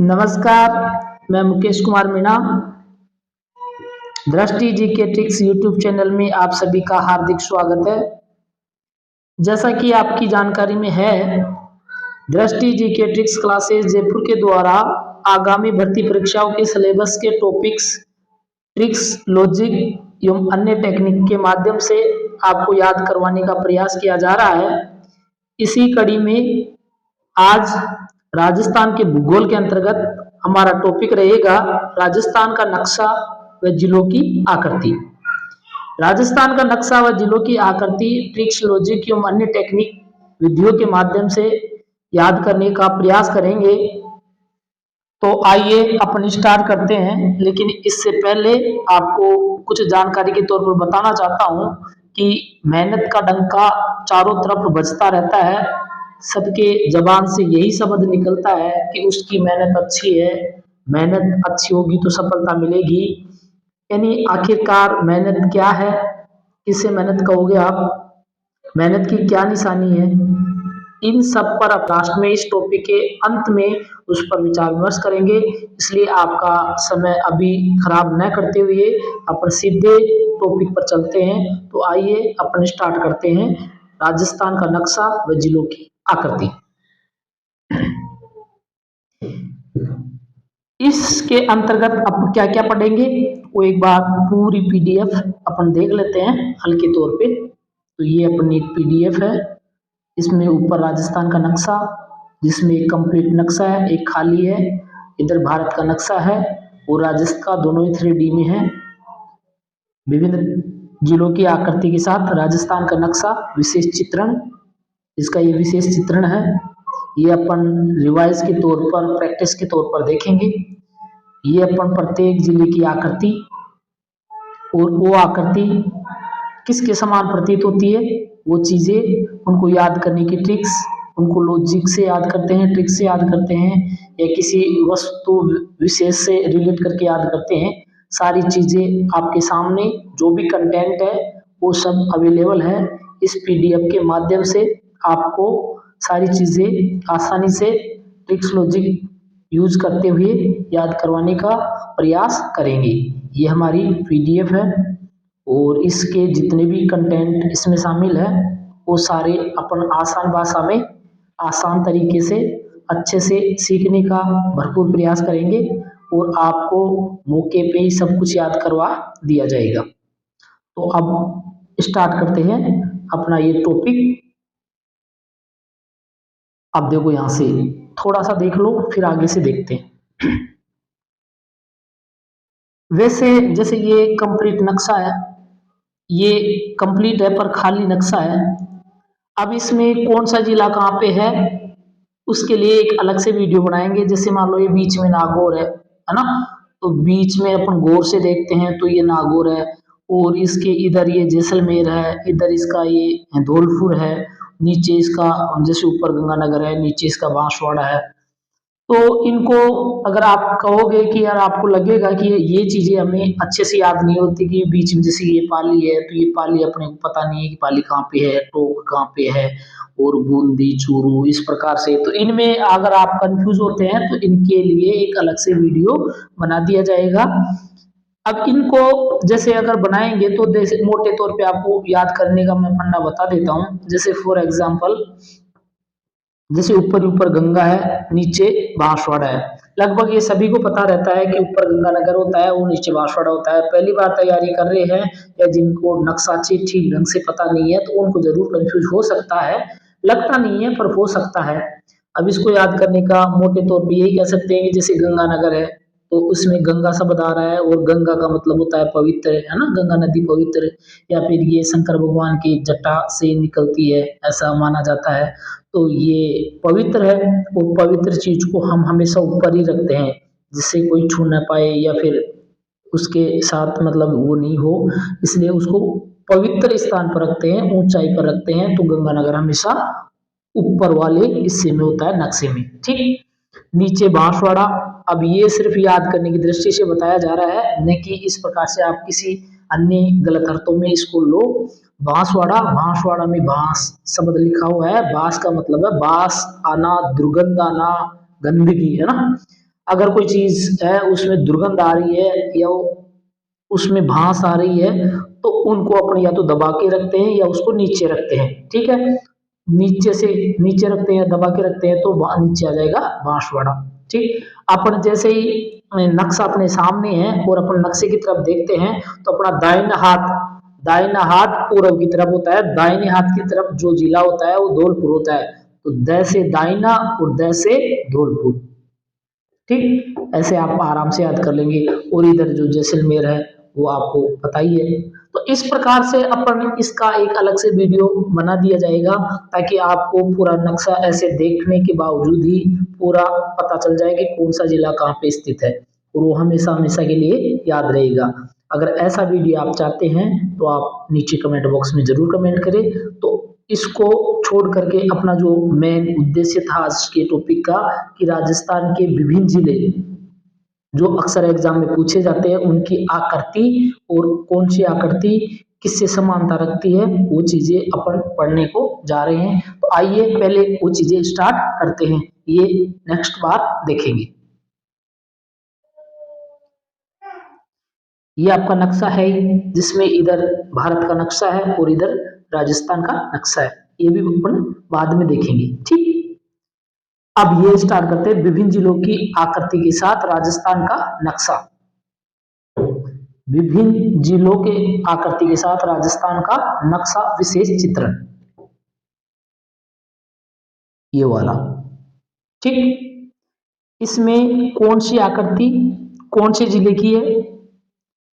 नमस्कार, मैं मुकेश कुमार मीणा। दृष्टि जी के ट्रिक्स यूट्यूब चैनल में आप सभी का हार्दिक स्वागत है। जैसा कि आपकी जानकारी में है, दृष्टि जी के ट्रिक्स क्लासेस जयपुर के द्वारा आगामी भर्ती परीक्षाओं के सिलेबस के टॉपिक्स, ट्रिक्स, लॉजिक एवं अन्य टेक्निक के माध्यम से आपको याद करवाने का प्रयास किया जा रहा है। इसी कड़ी में आज राजस्थान के भूगोल के अंतर्गत हमारा टॉपिक रहेगा राजस्थान का नक्शा व जिलों की आकृति। राजस्थान का नक्शा व जिलों की आकृति ट्रिक्स, लॉजिक एवं अन्य टेक्निक विधियों के माध्यम से याद करने का प्रयास करेंगे। तो आइए अपन स्टार्ट करते हैं, लेकिन इससे पहले आपको कुछ जानकारी के तौर पर बताना चाहता हूं कि मेहनत का डंका चारों तरफ बजता रहता है। सबके जबान से यही शब्द निकलता है कि उसकी मेहनत अच्छी है, मेहनत अच्छी होगी तो सफलता मिलेगी। यानी आखिरकार मेहनत क्या है, किसे मेहनत कहोगे आप, मेहनत की क्या निशानी है, इन सब पर अब लास्ट में इस टॉपिक के अंत में उस पर विचार विमर्श करेंगे। इसलिए आपका समय अभी खराब न करते हुए अपन सीधे टॉपिक पर चलते हैं। तो आइए अपन स्टार्ट करते हैं राजस्थान का नक्शा व जिलों की आकृति। इसके अंतर्गत अब क्या क्या पढ़ेंगे वो एक बार पूरी पीडीएफ अपन देख लेते हैं हल्के तौर पे। तो ये अपनी एक पीडीएफ है, इसमें ऊपर राजस्थान का नक्शा, जिसमें एक कंप्लीट नक्शा है, एक खाली है, इधर भारत का नक्शा है और राजस्थान का, दोनों ही 3D में है। विभिन्न जिलों की आकृति के साथ राजस्थान का नक्शा, विशेष चित्रण, इसका ये विशेष चित्रण है। ये अपन रिवाइज के तौर पर, प्रैक्टिस के तौर पर देखेंगे। ये अपन प्रत्येक जिले की आकृति और वो आकृति किसके समान प्रतीत होती है, वो चीजें, उनको याद करने की ट्रिक्स, उनको लॉजिक से याद करते हैं, ट्रिक्स से याद करते हैं, या किसी वस्तु विशेष से रिलेट करके याद करते हैं। सारी चीजें आपके सामने, जो भी कंटेंट है वो सब अवेलेबल है। इस पीडीएफ के माध्यम से आपको सारी चीजें आसानी से ट्रिक्स, लॉजिक यूज करते हुए याद करवाने का प्रयास करेंगे। ये हमारी पीडीएफ है और इसके जितने भी कंटेंट इसमें शामिल है वो सारे अपन आसान भाषा में, आसान तरीके से, अच्छे से सीखने का भरपूर प्रयास करेंगे और आपको मौके पे ही सब कुछ याद करवा दिया जाएगा। तो अब स्टार्ट करते हैं अपना ये टॉपिक। अब देखो, यहां से थोड़ा सा देख लो, फिर आगे से देखते हैं। वैसे जैसे ये कंप्लीट नक्शा है, ये कंप्लीट है पर खाली नक्शा है। अब इसमें कौन सा जिला कहाँ पे है उसके लिए एक अलग से वीडियो बनाएंगे। जैसे मान लो ये बीच में नागौर है ना, तो बीच में अपन गौर से देखते हैं तो ये नागौर है, और इसके इधर ये जैसलमेर है, इधर इसका ये धौलपुर है, नीचे इसका, जैसे ऊपर गंगानगर है, नीचे इसका बांसवाड़ा है। तो इनको अगर आप कहोगे कि यार, आपको लगेगा कि ये चीजें हमें अच्छे से याद नहीं होती, कि बीच में जैसे ये पाली है तो ये पाली अपने को पता नहीं है कि पाली कहाँ पे है, टोक कहाँ पे है, और बूंदी, चूरू, इस प्रकार से। तो इनमें अगर आप कंफ्यूज होते हैं तो इनके लिए एक अलग से वीडियो बना दिया जाएगा। अब इनको जैसे अगर बनाएंगे तो जैसे मोटे तौर पे आपको याद करने का मैं फंडा बता देता हूँ। जैसे फॉर एग्जाम्पल, जैसे ऊपर ऊपर गंगा है, नीचे बांसवाड़ा है। लगभग ये सभी को पता रहता है कि ऊपर गंगानगर होता है और नीचे बांसवाड़ा होता है। पहली बार तैयारी कर रहे हैं या जिनको नक्शा ठीक ढंग से पता नहीं है तो उनको जरूर कंफ्यूज हो सकता है, लगता नहीं है पर हो सकता है। अब इसको याद करने का मोटे तौर पे यही कह सकते हैं कि जैसे गंगानगर है तो उसमें गंगा शब्द आ रहा है और गंगा का मतलब होता है पवित्र, है ना, गंगा नदी पवित्र, या फिर ये शंकर भगवान की जटा से निकलती है, ऐसा माना जाता है। तो ये पवित्र है, वो पवित्र चीज को हम हमेशा ऊपर ही रखते हैं जिससे कोई छू ना पाए या फिर उसके साथ मतलब वो नहीं हो, इसलिए उसको पवित्र स्थान पर रखते हैं, ऊंचाई पर रखते हैं। तो गंगानगर हमेशा ऊपर वाले हिस्से में होता है, नक्शे में, ठीक। नीचे बांसवाड़ा, अब ये सिर्फ याद करने की दृष्टि से बताया जा रहा है, न कि इस प्रकार से आप किसी अन्य गलत अर्थों में इसको लो। बांसवाड़ा, बांसवाड़ा में बांस शब्द लिखा हुआ है, बांस का मतलब है बांस आना, दुर्गंध आना, गंदगी, है ना। अगर कोई चीज है उसमें दुर्गंध आ रही है या उसमें भांस आ रही है तो उनको अपन या तो दबा के रखते हैं या उसको नीचे रखते हैं, ठीक है। नीचे से नीचे रखते हैं, दबा के रखते हैं तो नीचे आ जाएगा बांसवाड़ा, ठीक। अपन जैसे ही नक्शा अपने सामने है और अपन नक्शे की तरफ देखते हैं तो अपना दाहिना हाथ पूर्व की तरफ होता है, दाहिने हाथ की तरफ जो जिला होता है वो धौलपुर होता है। तो द से दाहिना और द से धौलपुर, ठीक। ऐसे आप आराम से याद कर लेंगे। और इधर जो जैसलमेर है वो आपको पता ही है। तो इस प्रकार से अपन इसका एक अलग से वीडियो बना दिया जाएगा ताकि आपको पूरा नक्शा ऐसे देखने के बावजूद ही पूरा पता चल जाए कि कौन सा जिला कहाँ पे स्थित है और वो हमेशा हमेशा के लिए याद रहेगा। अगर ऐसा वीडियो आप चाहते हैं तो आप नीचे कमेंट बॉक्स में जरूर कमेंट करें। तो इसको छोड़ करके अपना जो मेन उद्देश्य था आज के टॉपिक का कि राजस्थान के विभिन्न जिले जो अक्सर एग्जाम में पूछे जाते हैं उनकी आकृति और कौन सी आकृति किससे समानता रखती है वो चीजें अपन पढ़ने को जा रहे हैं। तो आइए पहले वो चीजें स्टार्ट करते हैं, ये नेक्स्ट बार देखेंगे। ये आपका नक्शा है जिसमें इधर भारत का नक्शा है और इधर राजस्थान का नक्शा है, ये भी अपन बाद में देखेंगे, ठीक। अब ये स्टार्ट करते हैं विभिन्न जिलों की आकृति के साथ राजस्थान का नक्शा। विभिन्न जिलों के आकृति के साथ राजस्थान का नक्शा विशेष चित्रण, ये वाला, ठीक। इसमें कौन सी आकृति कौन से जिले की है,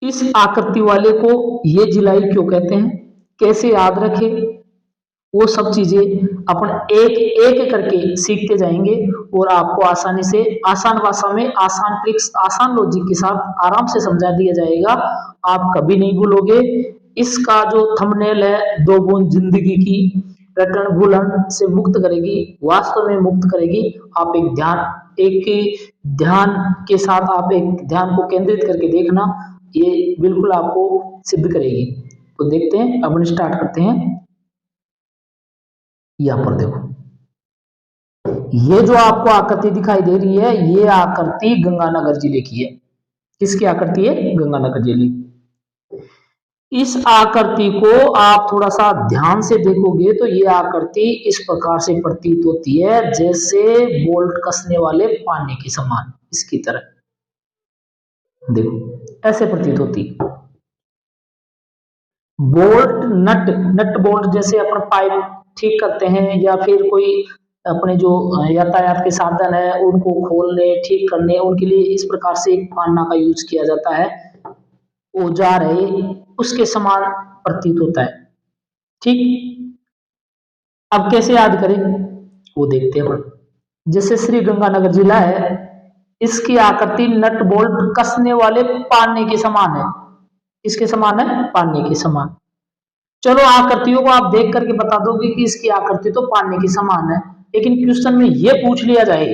इस आकृति वाले को ये जिला ही क्यों कहते हैं, कैसे याद रखें, वो सब चीजें अपन एक एक करके सीखते जाएंगे और आपको आसानी से आसान भाषा में आसान ट्रिक्स आसान लॉजिक के साथ आराम से समझा दिया जाएगा। आप कभी नहीं भूलोगे। इसका जो थंबनेल है दो बूंद जिंदगी की रटन भूलन से मुक्त करेगी, वास्तव में मुक्त करेगी। आप एक ध्यान के साथ आप एक ध्यान को केंद्रित करके देखना, ये बिल्कुल आपको सिद्ध करेगी। तो देखते हैं, अपन स्टार्ट करते हैं। यहां पर देखो, ये जो आपको आकृति दिखाई दे रही है ये आकृति गंगानगर जिले की है। किसकी आकृति है, गंगानगर जिले की। इस आकृति को आप थोड़ा सा ध्यान से देखोगे तो ये आकृति इस प्रकार से प्रतीत होती है जैसे बोल्ट कसने वाले पानी के समान, इसकी तरह देखो ऐसे प्रतीत होती। बोल्ट नट बोल्ट जैसे अपन पाइप ठीक करते हैं या फिर कोई अपने जो यातायात के साधन है उनको खोलने ठीक करने उनके लिए इस प्रकार से एक पान्ना का यूज किया जाता है, औजार है उसके समान प्रतीत होता है, ठीक। अब कैसे याद करें वो देखते हैं अपन। जैसे श्री गंगानगर जिला है, इसकी आकृति नट बोल्ट कसने वाले पान्ने के समान है। इसके समान है, पान्ने के समान। चलो आकृतियों को आप देख करके बता दोगे कि इसकी आकृति तो पान्ने के समान है, लेकिन क्वेश्चन में ये पूछ लिया जाए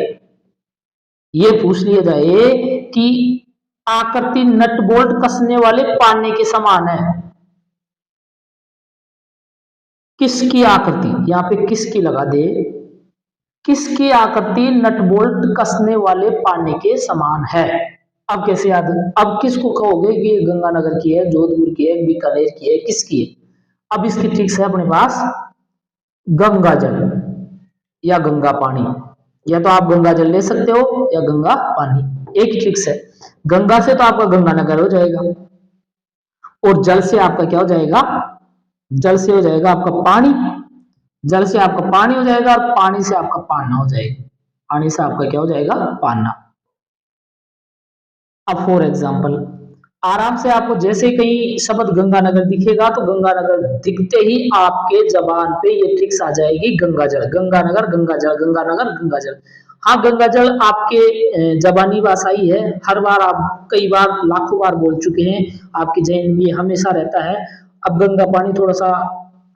कि आकृति नट बोल्ट कसने वाले पान्ने के समान है, किसकी आकृति, यहाँ पे किसकी लगा दे, किसकी आकृति नट बोल्ट कसने वाले पान्ने के समान है। अब कैसे याद, अब किसको कहोगे कि गंगानगर की है, जोधपुर की है, बीकानेर की है, किसकी है। अब इसकी ट्रिक्स है अपने पास, गंगा जल या गंगा पानी, या तो आप गंगा जल ले सकते हो या गंगा पानी, एक ही ट्रिक्स है। गंगा से तो आपका गंगानगर हो जाएगा और जल से आपका क्या हो जाएगा, जल से हो जाएगा आपका पानी, जल से आपका पानी हो जाएगा और पानी से आपका पाना हो जाएगा, पानी से आपका क्या हो जाएगा, पाना। अब फॉर एग्जाम्पल आराम से आपको जैसे कहीं शब्द गंगानगर दिखेगा तो गंगानगर दिखते ही आपके जबान पे ये ट्रिक्स आ जाएगी, गंगाजल गंगानगर गंगाजल गंगानगर गंगाजल। हाँ गंगाजल आपके जबानी भाषा ही है, हर बार आप कई बार लाखों बार बोल चुके हैं, आपके जहन में हमेशा रहता है। अब गंगा पानी थोड़ा सा,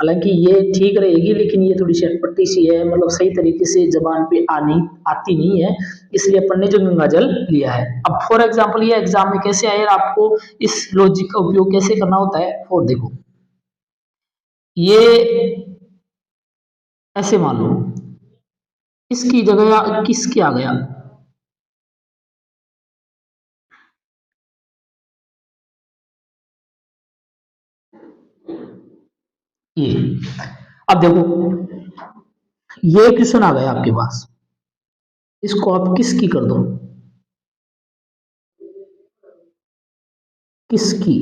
हालांकि ये ठीक रहेगी लेकिन ये थोड़ी सी अटपटी सी है, मतलब सही तरीके से जबान पे आती नहीं है, इसलिए अपन ने जो गंगा जल लिया है। अब फॉर एग्जाम्पल ये एग्जाम में कैसे आए, आपको इस लॉजिक का उपयोग कैसे करना होता है, और देखो ये ऐसे मान लो इसकी जगह किसकी आ गया, ये अब देखो, ये क्वेश्चन आ गया आपके पास, इसको आप किसकी कर दो, किसकी,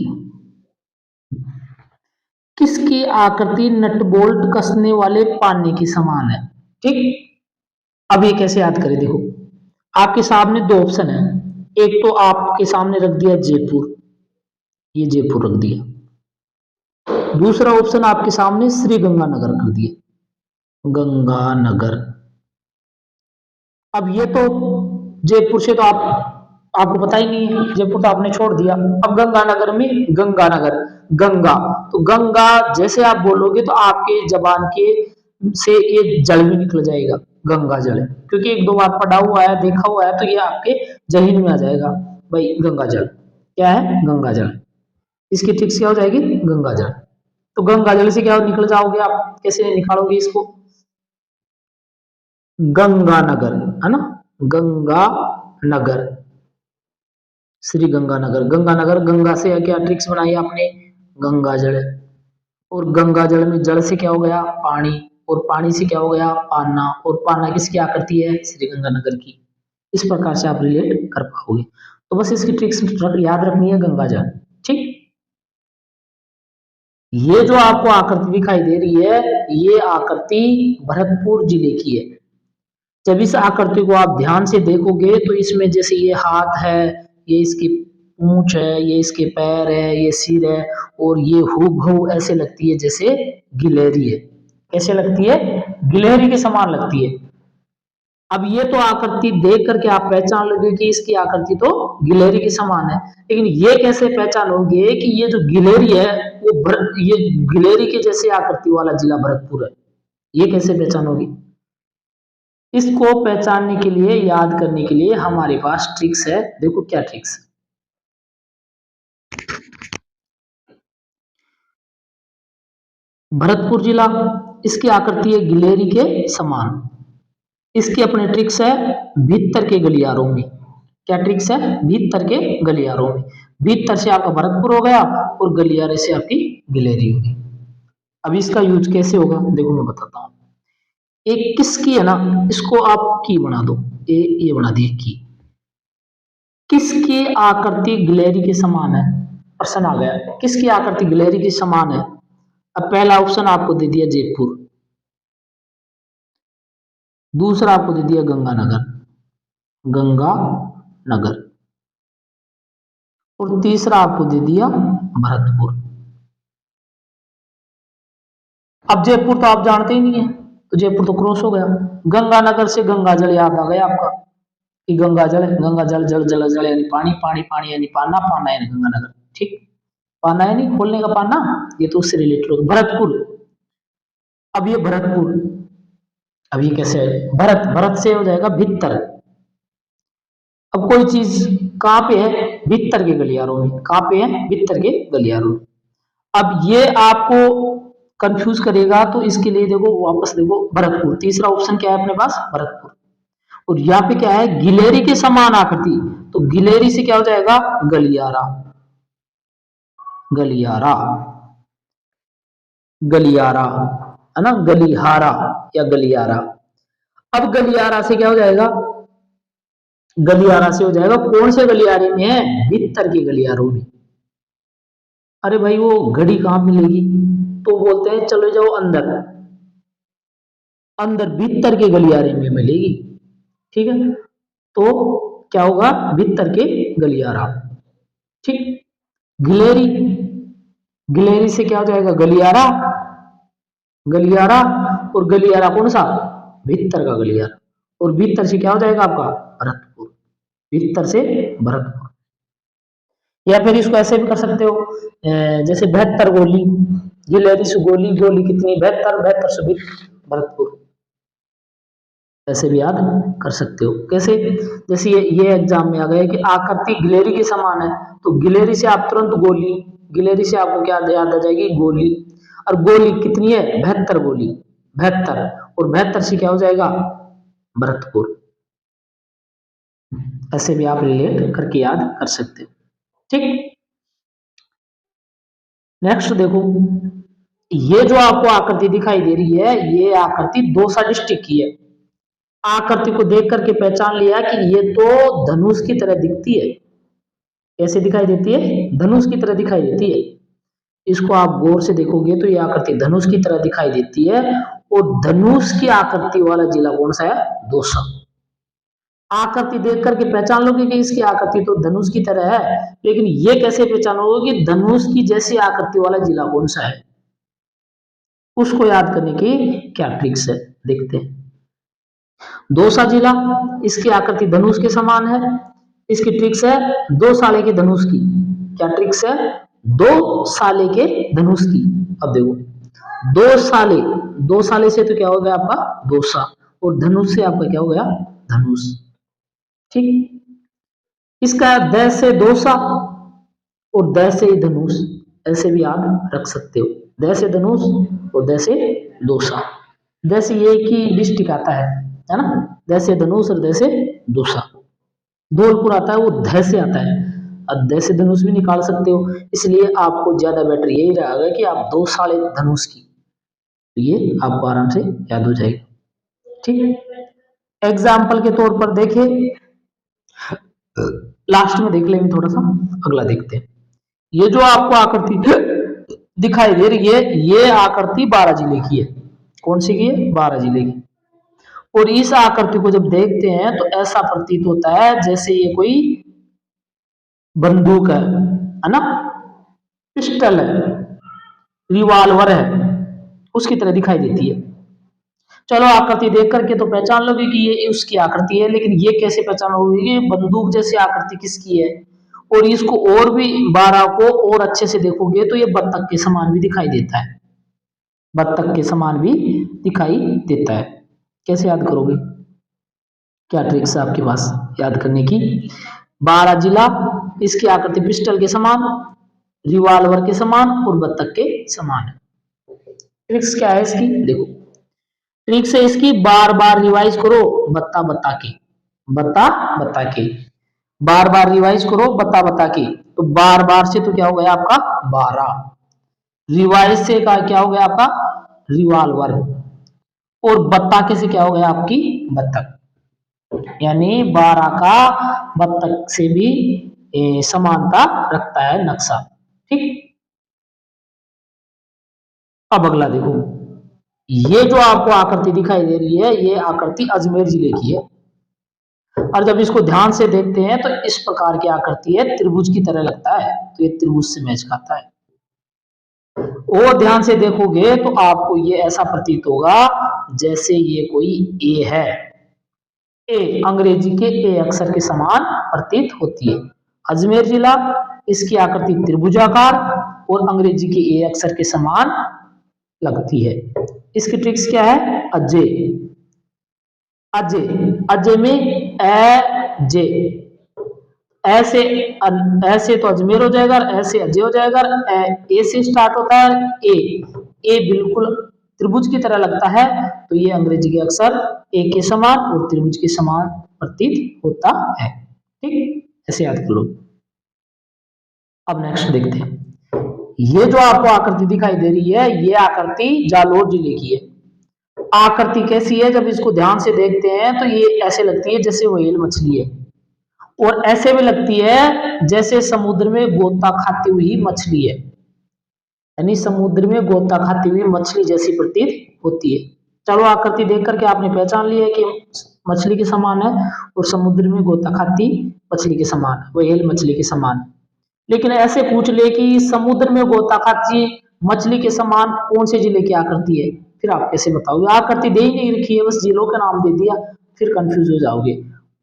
किसकी आकृति नट बोल्ट कसने वाले पानी की समान है। ठीक, अब ये कैसे याद करें, देखो आपके सामने दो ऑप्शन है, एक तो आपके सामने रख दिया जयपुर, ये जयपुर रख दिया, दूसरा ऑप्शन आपके सामने श्री गंगानगर कर दिया, गंगानगर। अब ये तो जयपुर से तो आपको पता ही नहीं है, जयपुर तो आपने छोड़ दिया। अब गंगानगर में गंगानगर, गंगा, तो गंगा जैसे आप बोलोगे तो आपके जबान के से ये जल भी निकल जाएगा, गंगा जल, क्योंकि एक दो बार पढ़ा हुआ है, देखा हुआ है, तो ये आपके जहन में आ जाएगा भाई, गंगा जल क्या है, गंगा जल। इसकी ट्रिक्स क्या हो जाएगी, गंगा जल। तो गंगा जल से क्या निकल जाओगे आप, कैसे निकालोगे इसको, गंगानगर, है ना, गंगा नगर, श्री गंगानगर, गंगानगर, गंगा से क्या ट्रिक्स बनाई आपने, गंगा जल, और गंगा जल में जल से क्या हो गया, पानी, और पानी से क्या हो गया, पाना, और पाना किसकी आकृति है, श्री गंगानगर की। इस प्रकार से आप रिलेट कर पाओगे। तो बस इसकी ट्रिक्स याद रखनी है, गंगा जल। ठीक, ये जो आपको आकृति दिखाई दे रही है, ये आकृति भरतपुर जिले की है। जब इस आकृति को आप ध्यान से देखोगे तो इसमें जैसे ये हाथ है, ये इसकी पूंछ है, ये इसके पैर है, ये सिर है, और ये हूबहू ऐसे लगती है जैसे गिलहरी है। कैसे लगती है, गिलहरी के समान लगती है। अब ये तो आकृति देख करके आप पहचान लोगे कि इसकी आकृति तो गिलहरी के समान है, लेकिन ये कैसे पहचानोगे कि ये जो गिलहरी है वो ये गिलहरी के जैसे आकृति वाला जिला भरतपुर है, ये कैसे पहचानोगे। इसको पहचानने के लिए, याद करने के लिए हमारे पास ट्रिक्स है। देखो क्या ट्रिक्स, भरतपुर जिला, इसकी आकृति है गिलहरी के समान। इसकी अपने ट्रिक्स है भीतर के गलियारों में। क्या ट्रिक्स है, भीतर के गलियारों में। भीतर से आपका भरतपुर हो गया और गलियारे से आपकी गिलहरी होगी। अब इसका यूज कैसे होगा, देखो मैं बताता हूं। एक किसकी है ना, इसको आप की बना दो, ये बना दी की। किसकी आकृति गिलहरी के समान है, प्रश्न आ गया, किसकी आकृति गिलहरी के समान है। अब पहला ऑप्शन आपको दे दिया जयपुर, दूसरा आपको दे दिया गंगानगर, गंगानगर, और तीसरा आपको दे दिया भरतपुर। अब जयपुर तो आप जानते ही नहीं है, तो जयपुर तो क्रॉस हो गया। गंगानगर से गंगाजल याद आ गया आपका, कि गंगाजल, गंगाजल, जल जल जल यानी पानी, पानी पानी यानी पाना, पाना यानी गंगानगर। ठीक, पाना यानी खोलने का पाना, ये तो उससे रिलेटेड होगा। भरतपुर, अब ये भरतपुर, अब ये कैसे है, भरत, भरत से हो जाएगा भीतर। अब कोई चीज कहां पे है, भीतर के गलियारों में, कहां पे है, भीतर के गलियारों में। अब ये आपको कंफ्यूज करेगा, तो इसके लिए देखो वापस देखो, भरतपुर, तीसरा ऑप्शन क्या है अपने पास, भरतपुर। और यहाँ पे क्या है, गिलहरी के समान आकृति, तो गिलहरी से क्या हो जाएगा, गलियारा, गलियारा, गलियारा, है ना, गलिहारा या गलियारा। अब गलियारा से क्या हो जाएगा, गलियारा से हो जाएगा, कौन से गलियारे में है, भीतर के गलियारों में। अरे भाई वो घड़ी कहां मिलेगी, तो बोलते हैं चले जाओ अंदर, अंदर भीतर के गलियारे में मिलेगी। ठीक है, तो क्या होगा, भीतर के गलियारा। ठीक, गिलेरी, गिलेरी से क्या हो जाएगा, गलियारा, गलियारा, और गलियारा कौन सा, भीतर का गलियारा, और भीतर से क्या हो जाएगा आपका, भरतपुर, भीतर से भरतपुर। या फिर इसको ऐसे भी कर सकते हो, जैसे 72 गोली, गिलेरी से गोली, गोली कितनी, 72, 72 से भरतपुर, ऐसे भी याद कर सकते हो। कैसे, जैसे ये एग्जाम में आ गया कि आकृति गिलहरी के समान है, तो गिलहरी से आप तुरंत गोली, गिलहरी से आपको क्या याद आ जाएगी, गोली, और गोली कितनी है, 72 गोली, 72, और 72 से क्या हो जाएगा, भरतपुर। ऐसे भी आप रिलेट करके याद कर सकते हो। ठीक, नेक्स्ट देखो, ये जो आपको आकृति दिखाई दे रही है, ये आकृति दौसा डिस्ट्रिक्ट की है। आकृति को देख करके पहचान लिया कि ये तो धनुष की तरह दिखती है। कैसे दिखाई देती है? धनुष की तरह दिखाई देती है। इसको आप गौर से देखोगे तो ये आकृति धनुष की तरह दिखाई देती है, और धनुष की आकृति वाला जिला कौन सा है? दौसा। आकृति देख करके पहचान लोगे कि इसकी आकृति तो धनुष की तरह है, लेकिन ये कैसे पहचानोगे कि धनुष की जैसी आकृति वाला जिला कौन सा है? उसको याद करने की क्या ट्रिक्स है, देखते हैं। दौसा जिला, इसकी आकृति धनुष के समान है। इसकी ट्रिक्स है दो साले के धनुष की। क्या ट्रिक्स है? दो साले के धनुष की। अब देखो, दो साले से तो क्या हो गया आपका? दौसा, और धनुष से आपका क्या हो गया? धनुष। ठीक, इसका द से दौसा और द से धनुष, ऐसे भी याद रख सकते हो। द से धनुष और द से दौसा। द से ये की डिस्ट्रिक्ट आता है ना? द से धनुष और द से दौसा। धौलपुर आता है, वो ध से आता है। अब द से धनुष भी निकाल सकते हो, इसलिए आपको ज्यादा बेटर यही रहेगा कि आप दो साले धनुष की, तो ये आपको आराम से याद हो जाएगा। ठीक, एग्जाम्पल के तौर पर देखें, लास्ट में देख लेंगे, थोड़ा सा अगला देखते हैं। ये जो आपको आकृति दिखाई दे रही है, ये आकृति 12 जिले की है। कौन सी की है? 12 जिले की। और इस आकृति को जब देखते हैं तो ऐसा प्रतीत होता है जैसे ये कोई बंदूक है ना? पिस्टल है, रिवॉल्वर है, उसकी तरह दिखाई देती है। चलो, आकृति देख करके तो पहचान लोगे कि ये उसकी आकृति है, लेकिन ये कैसे पहचानोगे कि बंदूक जैसी आकृति किसकी है? और इसको और भी 12 को और अच्छे से देखोगे तो ये बत्तख के समान भी दिखाई देता है। बत्तख के समान भी दिखाई देता है। कैसे याद करोगे? क्या ट्रिक्स है आपके पास याद करने की? 12 जिला, इसकी आकृति पिस्टल के समान, रिवॉल्वर के समान और बत्तख के समान है। ट्रिक्स क्या है इसकी? देखो, ट्रिक्स है इसकी, बार बार रिवाइज करो बत्ता बत्ता के, बत्ता बत्ता के, बार बार रिवाइज करो बत्ता बत्ता के। तो बार बार से तो क्या हो गया आपका? 12। रिवाइज से का क्या हो गया आपका? रिवॉल्वर। और बत्ता के से क्या हो गया आपकी? बत्तख। यानी 12 का बत्तख से भी समानता रखता है नक्शा। ठीक, अब अगला देखो, ये जो आपको आकृति दिखाई दे रही है, ये आकृति अजमेर जिले की है। और जब इसको ध्यान से देखते हैं तो इस प्रकार की आकृति है, त्रिभुज की तरह लगता है, तो ये त्रिभुज से मैच खाता है। और ध्यान से देखोगे तो आपको ये ऐसा प्रतीत होगा जैसे ये कोई ए है। ए अंग्रेजी के ए अक्षर के समान प्रतीत होती है। अजमेर जिला, इसकी आकृति त्रिभुजाकार और अंग्रेजी के ए अक्षर के समान लगती है। इसकी ट्रिक्स क्या है? अजय, अजय, अजय में ए जे, ऐसे ऐसे तो अजमेर हो जाएगा, ऐसे अजय हो जाएगा। ए से स्टार्ट होता है, ए बिल्कुल त्रिभुज की तरह लगता है, तो ये अंग्रेजी के अक्षर ए के समान और त्रिभुज के समान प्रतीत होता है। ठीक, ऐसे याद कर लो। अब नेक्स्ट देखते हैं, ये जो आपको आकृति दिखाई दे रही है, ये आकृति जालोर जिले की है। आकृति कैसी है? जब इसको ध्यान से देखते हैं तो ये ऐसे लगती है जैसे व्हेल मछली है, और ऐसे भी लगती है जैसे समुद्र में गोता खाती हुई मछली है। यानी समुद्र में गोता खाती हुई मछली जैसी प्रतीत होती है। चलो, आकृति देख करके आपने पहचान लिया है कि मछली के समान है, और समुद्र में गोता खाती मछली के समान, व्हेल मछली के समान। लेकिन ऐसे पूछ ले कि समुद्र में गोता खाती मछली के समान कौन से जिले की आकृति है, फिर आप कैसे बताओगे? आकृति दे ही नहीं रखी है, बस जिलों का नाम दे दिया, फिर कंफ्यूज हो जाओगे।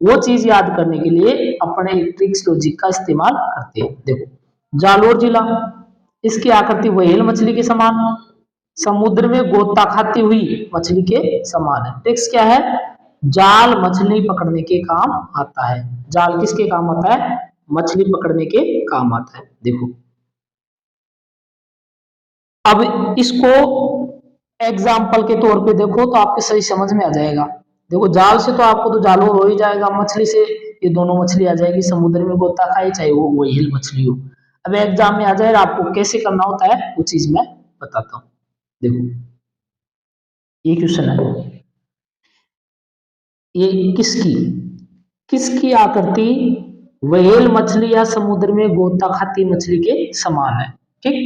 वो चीज याद करने के लिए अपने ट्रिक्स लॉजिक का इस्तेमाल करते हैं। देखो, जालोर जिला, इसकी आकृति व्हेल मछली के समान, समुद्र में गोता खाती हुई मछली के समान है। ट्रिक्स क्या है? जाल मछली पकड़ने के काम आता है। जाल किसके काम आता है? मछली पकड़ने के काम आता है। देखो, अब इसको एग्जाम्पल के तौर पे देखो तो आपके सही समझ में आ जाएगा। देखो, जाल से तो आपको तो जालोर हो ही जाएगा, मछली से ये दोनों मछली आ जाएगी, समुद्र में गोता खाए चाहे वो व्हेल मछली हो। अब एग्जाम में आ जाएगा, आपको कैसे करना होता है वो चीज मैं बताता हूँ। देखो ये क्वेश्चन है, ये किसकी किसकी आकृति व्हेल मछली या समुद्र में गोता खाती मछली के समान है। ठीक,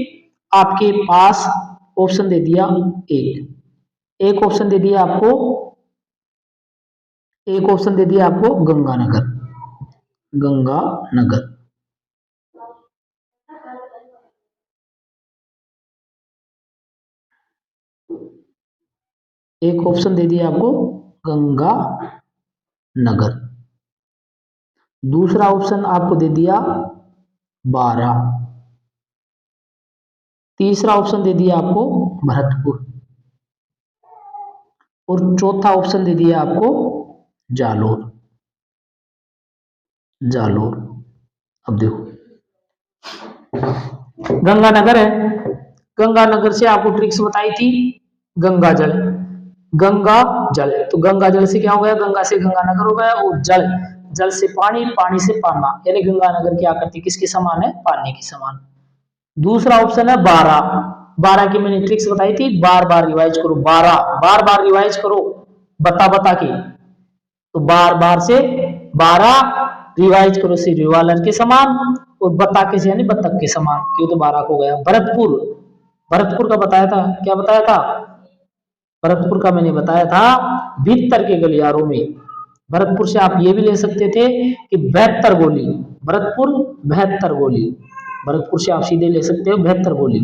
आपके पास ऑप्शन दे दिया, एक ऑप्शन दे दिया आपको, एक ऑप्शन दे दिया आपको गंगानगर, गंगानगर। एक ऑप्शन दे दिया आपको गंगानगर, दूसरा ऑप्शन आपको दे दिया बारा, तीसरा ऑप्शन दे दिया आपको भरतपुर, और चौथा ऑप्शन दे दिया आपको जालोर, जालोर। अब देखो गंगानगर है, गंगानगर से आपको ट्रिक्स बताई थी, गंगा जल, गंगा जल, तो गंगा जल से क्या हो गया, गंगा से गंगानगर हो गया, और जल, जल से पानी, पानी से पाना, यानी गंगानगर की आकृति किसके समान है, पानी के समान। दूसरा ऑप्शन है 12, 12 की मैंने ट्रिक्स बताई थी, बार बार रिवाइज करो, 12 बार बार रिवाइज करो बता बता के, तो बार बार से 12 रिवाइज करो से रिवालर के समान, और बता के से यानी बतख के समान, क्यों तो 12 को गया। भरतपुर, भरतपुर का बताया था, क्या बताया था, भरतपुर का मैंने बताया था भीतर के गलियारों में। भरतपुर से आप ये भी ले सकते थे कि 72 गोली, भरतपुर 72 गोली, भरतपुर से आप सीधे ले सकते हो 72 गोली।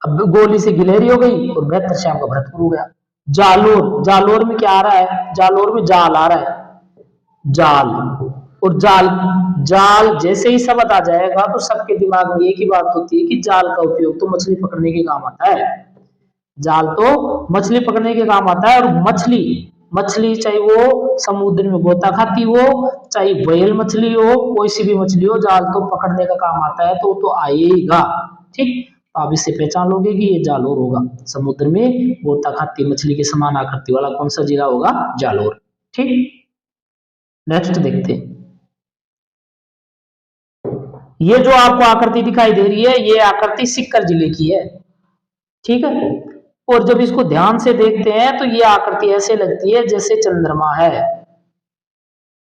अब गोली से गिलहरी हो गई और 72 से आपका भरतपुर हो गया। जालोर, जालोर में क्या आ रहा है, जालोर में जाल आ रहा है, जाल, और जाल, जाल जैसे ही शब्द आ जाएगा तो सबके दिमाग में एक ही बात होती है कि जाल का उपयोग तो मछली पकड़ने के काम आता है, जाल तो मछली पकड़ने के काम आता है। और मछली, मछली चाहे वो समुद्र में गोता खाती हो, चाहे व्हेल मछली हो, कोई सी भी मछली हो, जाल तो पकड़ने का काम आता है, तो आएगा। ठीक, तो आप इससे पहचान लोगे कि ये जालोर होगा, समुद्र में गोता खाती मछली के समान आकृति वाला कौन सा जिला होगा, जालोर। ठीक, नेक्स्ट देखते हैं, ये जो आपको आकृति दिखाई दे रही है, ये आकृति सीकर जिले की है। ठीक है, और जब इसको ध्यान से देखते हैं तो ये आकृति ऐसे लगती है जैसे चंद्रमा है,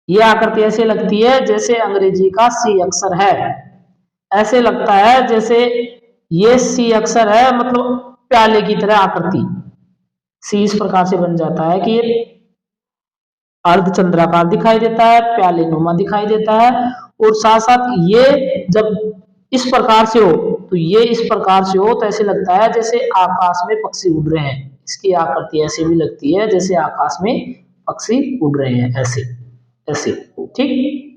ये आकृति ऐसे लगती है जैसे अंग्रेजी का सी अक्षर है, ऐसे लगता है जैसे ये सी अक्षर है, मतलब प्याले की तरह आकृति, सी इस प्रकार से बन जाता है कि ये अर्धचंद्राकार दिखाई देता है, प्याले नुमा दिखाई देता है, और साथ साथ ये जब इस प्रकार से हो, तो ये इस प्रकार से हो तो ऐसे लगता है जैसे आकाश में पक्षी उड़ रहे हैं, इसकी आकृति ऐसे भी लगती है जैसे आकाश में पक्षी उड़ रहे हैं, ऐसे ऐसे। ठीक,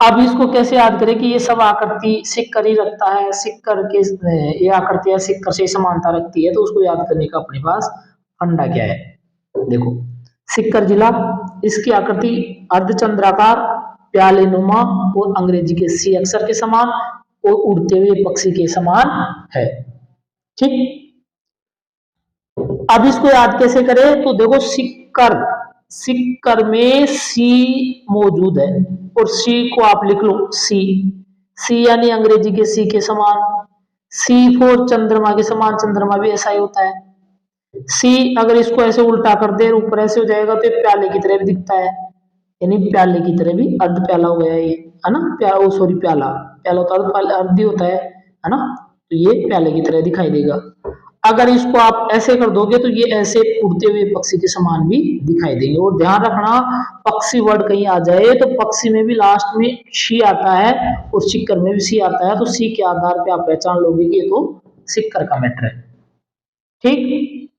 अब इसको कैसे याद करें कि ये सब आकृति सिक्कर ही रखता है, सिक्कर के ये आकृति है सिक्कर से समानता रखती है, तो उसको याद करने का अपने पास फंडा क्या है। देखो सिक्कर जिला, इसकी आकृति अर्धचंद्राकार, प्याले नुमा और अंग्रेजी के सी अक्षर के समान और उड़ते हुए पक्षी के समान है। ठीक, अब इसको याद कैसे करें, तो देखो सिक्कर, सिक्कर में सी मौजूद है, और सी को आप लिख लो सी, सी यानी अंग्रेजी के सी के समान, सी फॉर चंद्रमा के समान, चंद्रमा भी ऐसा ही होता है। सी अगर इसको ऐसे उल्टा कर दे, ऊपर ऐसे हो जाएगा तो प्याले की तरह भी दिखता है, यानी प्याले की तरह भी अर्ध प्याला हो गया ये, है ना, प्याला, सॉरी प्याला, प्याला होता है अर्ध ही होता है ना, तो ये प्याले की तरह दिखाई देगा। अगर इसको आप ऐसे कर दोगे तो ये ऐसे उड़ते हुए पक्षी के समान भी दिखाई देंगे। और ध्यान रखना पक्षी वर्ड कहीं आ जाए तो पक्षी में भी लास्ट में शी आता है और सिक्कर में भी सी आता है, तो सी के आधार पे आप पहचान लोगे कि ये तो सिक्कर का मैटर है। ठीक,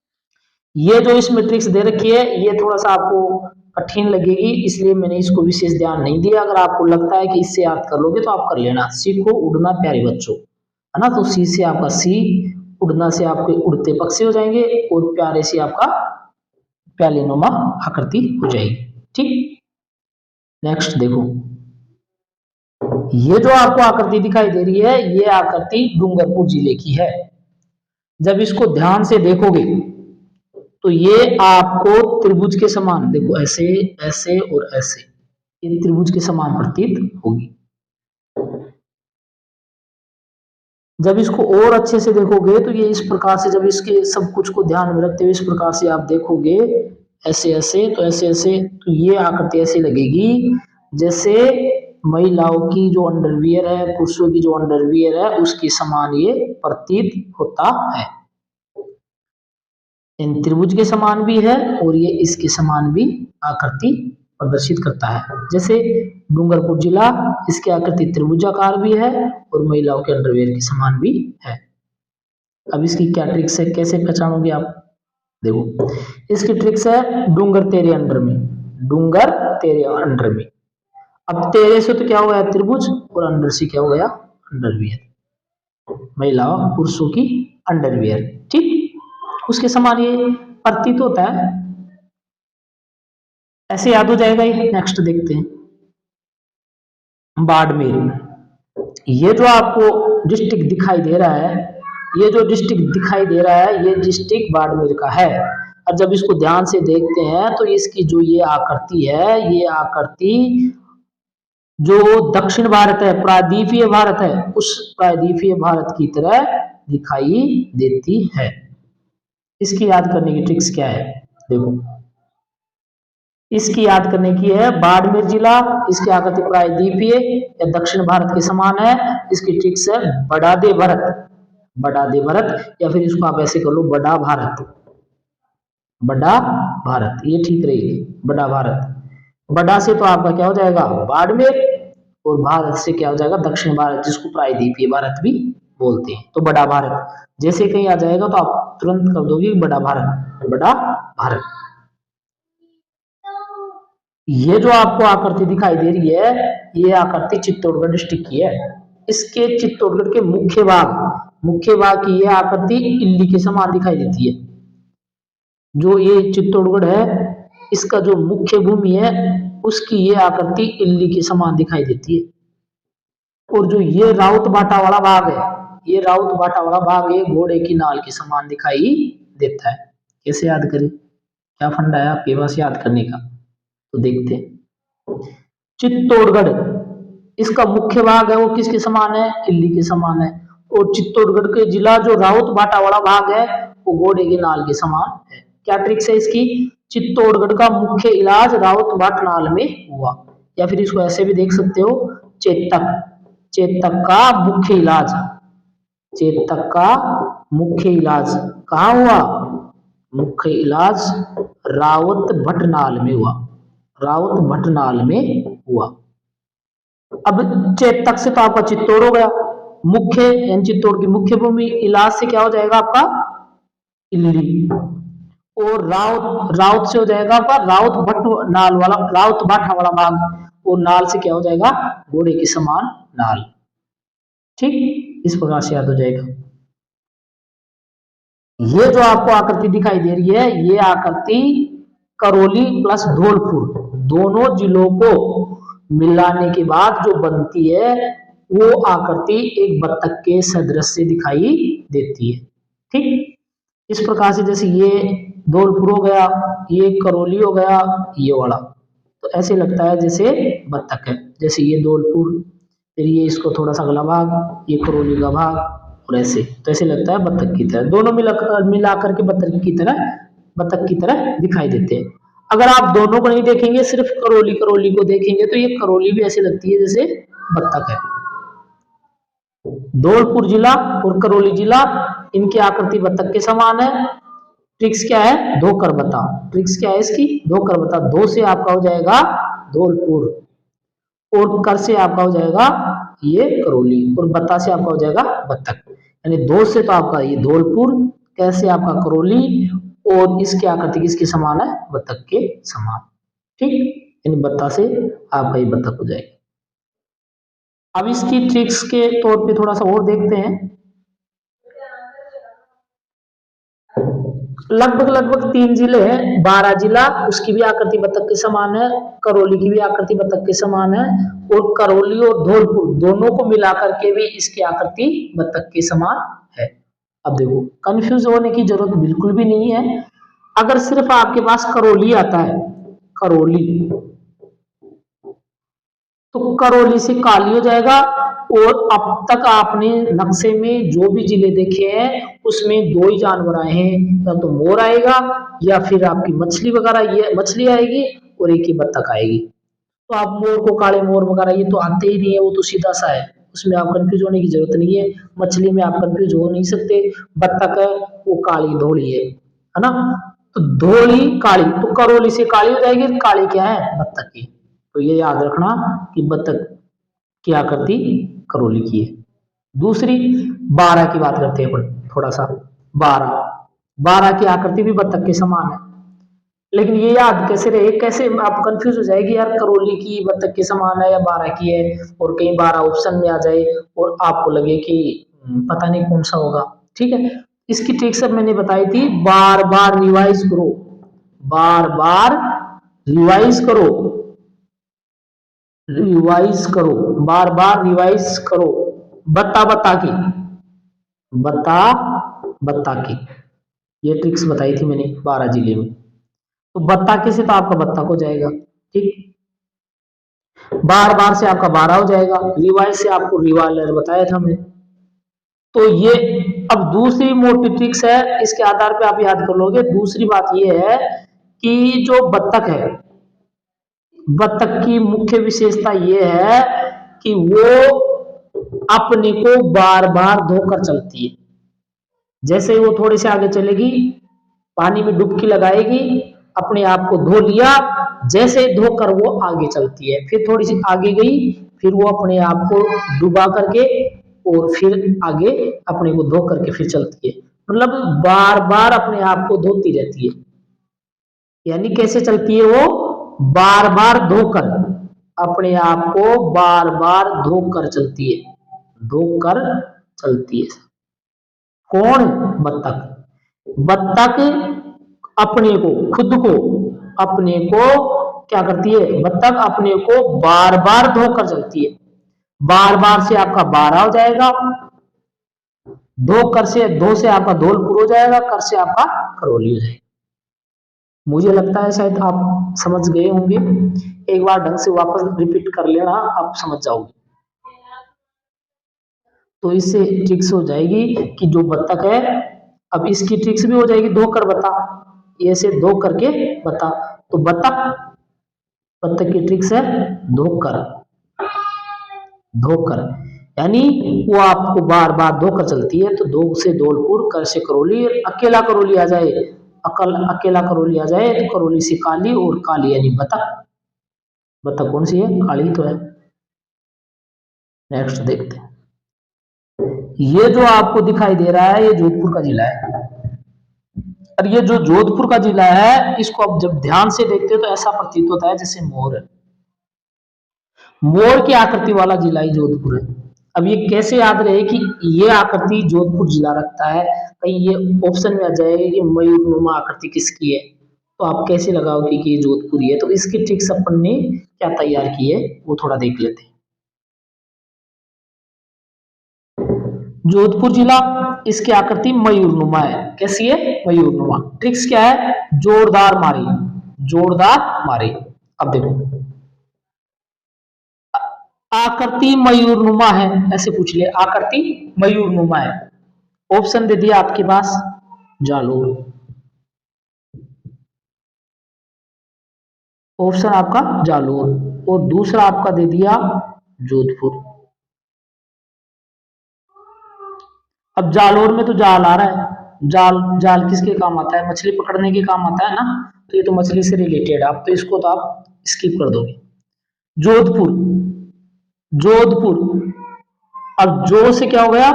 ये जो इस मैट्रिक्स दे रखी है ये थोड़ा सा आपको कठिन लगेगी, इसलिए मैंने इसको विशेष ध्यान नहीं दिया। अगर आपको लगता है कि इससे याद कर लोगे तो आप कर लेना। सीखो उड़ना प्यारे बच्चों, है ना, तो सी से आपका सी, उड़ना से आपके उड़ते पक्षी हो जाएंगे, और प्यारे से आपका प्याले नुमा आकृति हो जाएगी। ठीक, नेक्स्ट देखो, ये जो आपको आकृति दिखाई दे रही है ये आकृति डूंगरपुर जिले की है। जब इसको ध्यान से देखोगे तो ये आपको त्रिभुज के समान, देखो ऐसे ऐसे और ऐसे, ये त्रिभुज के समान प्रतीत होगी। जब इसको और अच्छे से देखोगे तो ये इस प्रकार से, जब इसके सब कुछ को ध्यान में रखते हुए इस प्रकार से आप देखोगे ऐसे ऐसे, तो ऐसे ऐसे, तो ये आकृति ऐसी लगेगी जैसे महिलाओं की जो अंडरवियर है, पुरुषों की जो अंडरवियर है, उसके समान ये प्रतीत होता है। इन त्रिभुज के समान भी है और ये इसके समान भी आकृति प्रदर्शित करता है। जैसे डूंगरपुर जिला, इसकी आकृति त्रिभुजाकार भी है और महिलाओं के अंडरवियर के समान भी है। अब इसकी क्या ट्रिक्स है, कैसे पहचानोगे आप? देखो, इसकी ट्रिक्स है डूंगर तेरे अंडर में, डूंगर तेरे अंडर में। अब तेरे से तो क्या हो गया त्रिभुज, और अंडर से क्या हो गया अंडरवियर, महिलाओं पुरुषों की अंडरवियर। ठीक, उसके समान ये प्रतीत होता है, ऐसे याद हो जाएगा ये। नेक्स्ट देखते हैं बाड़मेर। ये जो आपको डिस्ट्रिक्ट दिखाई दे रहा है, ये जो डिस्ट्रिक्ट दिखाई दे रहा है, ये डिस्ट्रिक्ट बाड़मेर का है। और जब इसको ध्यान से देखते हैं तो इसकी जो ये आकृति है, ये आकृति जो दक्षिण भारत है, प्रायद्वीपीय भारत है, उस प्रायद्वीपीय भारत की तरह दिखाई देती है। इसकी याद करने की ट्रिक्स क्या है? देखो, इसकी याद करने की है बाड़मेर जिला, इसकी आकृति प्रायद्वीपीय या दक्षिण भारत के समान है। इसकी ट्रिक्स है बड़ा दे भारत, बड़ा दे भारत, या फिर इसको आप ऐसे कर लो बड़ा भारत, बड़ा भारत, ये ठीक रहेगी, बड़ा भारत। बड़ा से तो आपका क्या हो जाएगा बाड़मेर, और भारत से क्या हो जाएगा दक्षिण भारत, जिसको प्रायद्वीपीय भारत भी बोलते हैं। तो बड़ा भारत जैसे कहीं आ जाएगा तो आप तुरंत कर दोगे बड़ा भारत, बड़ा भारत। ये जो आपको आकृति दिखाई दे रही है, ये आकृति चित्तौड़गढ़ डिस्ट्रिक्ट की है। इसके चित्तौड़गढ़ के मुख्य भाग की ये आकृति इल्ली के समान दिखाई देती है। जो ये चित्तौड़गढ़ है, इसका जो मुख्य भूमि है, उसकी ये आकृति इल्ली के समान दिखाई देती है। और जो ये राउत बाटा वाला भाग है, ये राउत बाटा वाला भाग ये घोड़े की नाल के समान दिखाई देता है। कैसे याद करें, क्या फंडा है आपके पास याद करने का? तो देखते हैं। चित्तौड़गढ़, इसका मुख्य भाग है वो किसके समान है? इल्ली के समान है। और चित्तौड़गढ़ के जिला जो राउत बाटा वाला भाग है, वो घोड़े के नाल के समान है। क्या ट्रिक्स है इसकी? चित्तौड़गढ़ का मुख्य इलाज राउत बाट नाल में हुआ, या फिर इसको ऐसे भी देख सकते हो चेतक, चेतक का मुख्य इलाज, चेतक का मुख्य इलाज कहाँ हुआ? मुख्य इलाज रावत भटनाल में हुआ, रावत भटनाल में हुआ। अब चेतक से तो आपका चित्तौड़ हो गया, मुख्य यानी चित्तौड़ की मुख्य भूमि, इलाज से क्या हो जाएगा आपका इल्ली, और राउत, राउत से हो जाएगा आपका राउत भट नाल वाला, राउत बाठा वाला भाग, और नाल से क्या हो जाएगा घोड़े के समान नाल। ठीक, इस प्रकार से याद हो जाएगा। ये जो आपको आकृति दिखाई दे रही है, ये आकृति करौली प्लस धौलपुर दोनों जिलों को मिलाने के बाद जो बनती है, वो आकृति एक बत्तख के सदृश से दिखाई देती है। ठीक, इस प्रकार से जैसे ये धौलपुर हो गया, ये करौली हो गया, ये वाला, तो ऐसे लगता है जैसे बत्तख है। जैसे ये धौलपुर, फिर ये इसको थोड़ा सा अगला भाग, ये करौली का भाग, और ऐसे, तो ऐसे लगता है बत्तख की तरह। दोनों मिलाकर के बत्तख की तरह दिखाई देते हैं। अगर आप दोनों को नहीं देखेंगे, सिर्फ करौली को देखेंगे, तो ये करौली भी ऐसे लगती है जैसे बत्तख है। धौलपुर जिला और करौली जिला, इनकी आकृति बत्तख के समान है। ट्रिक्स क्या है? धोकर बता, ट्रिक्स क्या है इसकी? धोकर बता। धो से आपका हो जाएगा धौलपुर, और कर से आपका हो जाएगा ये करौली, और बता से आपका हो जाएगा बत्तख। यानी धो से तो आपका ये धौलपुर, कैसे आपका करौली, और इसकी आकृति किसके समान है? बत्तख के समान। ठीक, यानी बत्ता से आपका ये बत्तख हो जाएगा। अब इसकी ट्रिक्स के तौर पे थोड़ा सा और देखते हैं। लगभग 3 जिले हैं। बारां जिला, उसकी भी आकृति बत्तख के समान है, करौली की भी आकृति बत्तख के समान है, और करौली और धौलपुर दोनों को मिलाकर के भी इसकी आकृति बत्तख के समान है। अब देखो, कंफ्यूज होने की जरूरत बिल्कुल भी नहीं है। अगर सिर्फ आपके पास करौली आता है, करौली, तो करौली से काली हो जाएगा, और अब तक आपने नक्शे में जो भी जिले देखे हैं उसमें दो ही जानवर आए हैं, या तो मोर आएगा या फिर आपकी मछली वगैरह, ये मछली आएगी और एक ही बत्तख आएगी। तो आप मोर को काले मोर वगैरह ये तो आते ही नहीं है, वो तो सीधा सा है, उसमें आप कंफ्यूज होने की जरूरत नहीं है। मछली में आप कंफ्यूज हो नहीं सकते, बत्तख है वो काली धोली है ना। तो धोली काली, तो करोली से काली हो जाएगी, काली क्या है बत्तख की। तो ये याद रखना कि बत्तख क्या करती, करोली की है। दूसरी 12 की बात करते हैं अपन थोड़ा सा। 12 12 की आकृति भी बत्तख के समान है, लेकिन ये याद कैसे रहे, कैसे आप कंफ्यूज हो जाएगी यार, करोली की बत्तख के समान है या 12 की है, और कहीं 12 ऑप्शन में आ जाए और आपको लगे कि पता नहीं कौन सा होगा। ठीक है, इसकी ट्रिक सब मैंने बताई थी, बार बार रिवाइज करो, बार बार रिवाइज करो, रिवाइज करो, बार बार रिवाइज करो। बत्ता बत्ता की, बत्ता बत्ता की ये ट्रिक्स बताई थी मैंने 12 जिले में। तो बत्ता के से तो आपका बत्तख हो जाएगा, ठीक। बार बार से आपका 12 हो जाएगा, रिवाइज से आपको रिवाल्वर बताया था मैं। तो ये अब दूसरी मोटी ट्रिक्स है, इसके आधार पे आप याद कर लोगे। दूसरी बात ये है कि जो बत्तख है, बत्तख की मुख्य विशेषता ये है कि वो अपने को बार बार धोकर चलती है। जैसे ही वो थोड़े से आगे चलेगी, पानी में डुबकी लगाएगी, अपने आप को धो लिया, जैसे धोकर वो आगे चलती है, फिर थोड़ी सी आगे गई, फिर वो अपने आप को डुबा करके और फिर आगे अपने को धो करके फिर चलती है। मतलब बार बार अपने आप को धोती रहती है। यानी कैसे चलती है वो, बार बार धोकर, अपने आप को बार बार धोकर चलती है, धोकर चलती है। कौन, बत्तख। बत्तख अपने को, खुद को, अपने को क्या करती है, बत्तख अपने को बार बार धोकर चलती है। बार बार से आपका 12 हो जाएगा, धोकर से, धो से आपका धौलपुर हो जाएगा, कर से आपका करौली हो जाएगा। मुझे लगता है शायद आप समझ गए होंगे, एक बार ढंग से वापस रिपीट कर लेना, आप समझ जाओगे। तो इससे ट्रिक्स हो जाएगी कि जो बत्तख है, अब इसकी ट्रिक्स भी हो जाएगी, धोकर बता, ऐसे धो करके बता। तो बत्तख, बत्तख की ट्रिक्स है धोकर, धोकर, यानी वो आपको बार बार धोकर चलती है। तो दो से धौलपुर, कर से करौली, अकेला करौली आ जाए, अकेला करौली आ जाए तो करौली से काली, और काली यानी बत्तख। बत्तख कौन सी है, काली तो है। नेक्स्ट देखते हैं, ये जो आपको दिखाई दे रहा है ये जोधपुर का जिला है, और ये जो जोधपुर का जिला है इसको आप जब ध्यान से देखते हो तो ऐसा प्रतीत होता है जैसे मोर है, मोर की आकृति वाला जिला ही जोधपुर है। अब ये कैसे याद रहे कि ये आकृति जोधपुर जिला रखता है, कहीं ये ऑप्शन में आ जाएगा कि मयूरनुमा आकृति किसकी है, तो आप कैसे लगाओगे कि ये जोधपुर है। तो इसकी ट्रिक्स अपन ने क्या तैयार की है वो थोड़ा देख लेते हैं। जोधपुर जिला, इसकी आकृति मयूरनुमा है, कैसी है, मयूरनुमा। ट्रिक्स क्या है, जोरदार मारी, जोरदार मारी। अब देखो आकृति मयूरनुमा है, ऐसे पूछ ले, आकृति मयूरनुमा है। ऑप्शन दे दिया आपके पास जालोर, ऑप्शन आपका जालोर, और दूसरा आपका दे दिया जोधपुर। अब जालोर में तो जाल आ रहा है, जाल, जाल किसके काम आता है, मछली पकड़ने के काम आता है ना, तो ये तो मछली से रिलेटेड है, आप तो इसको तो आप स्किप कर दोगे। जोधपुर, जोधपुर, अब जो से क्या हो गया,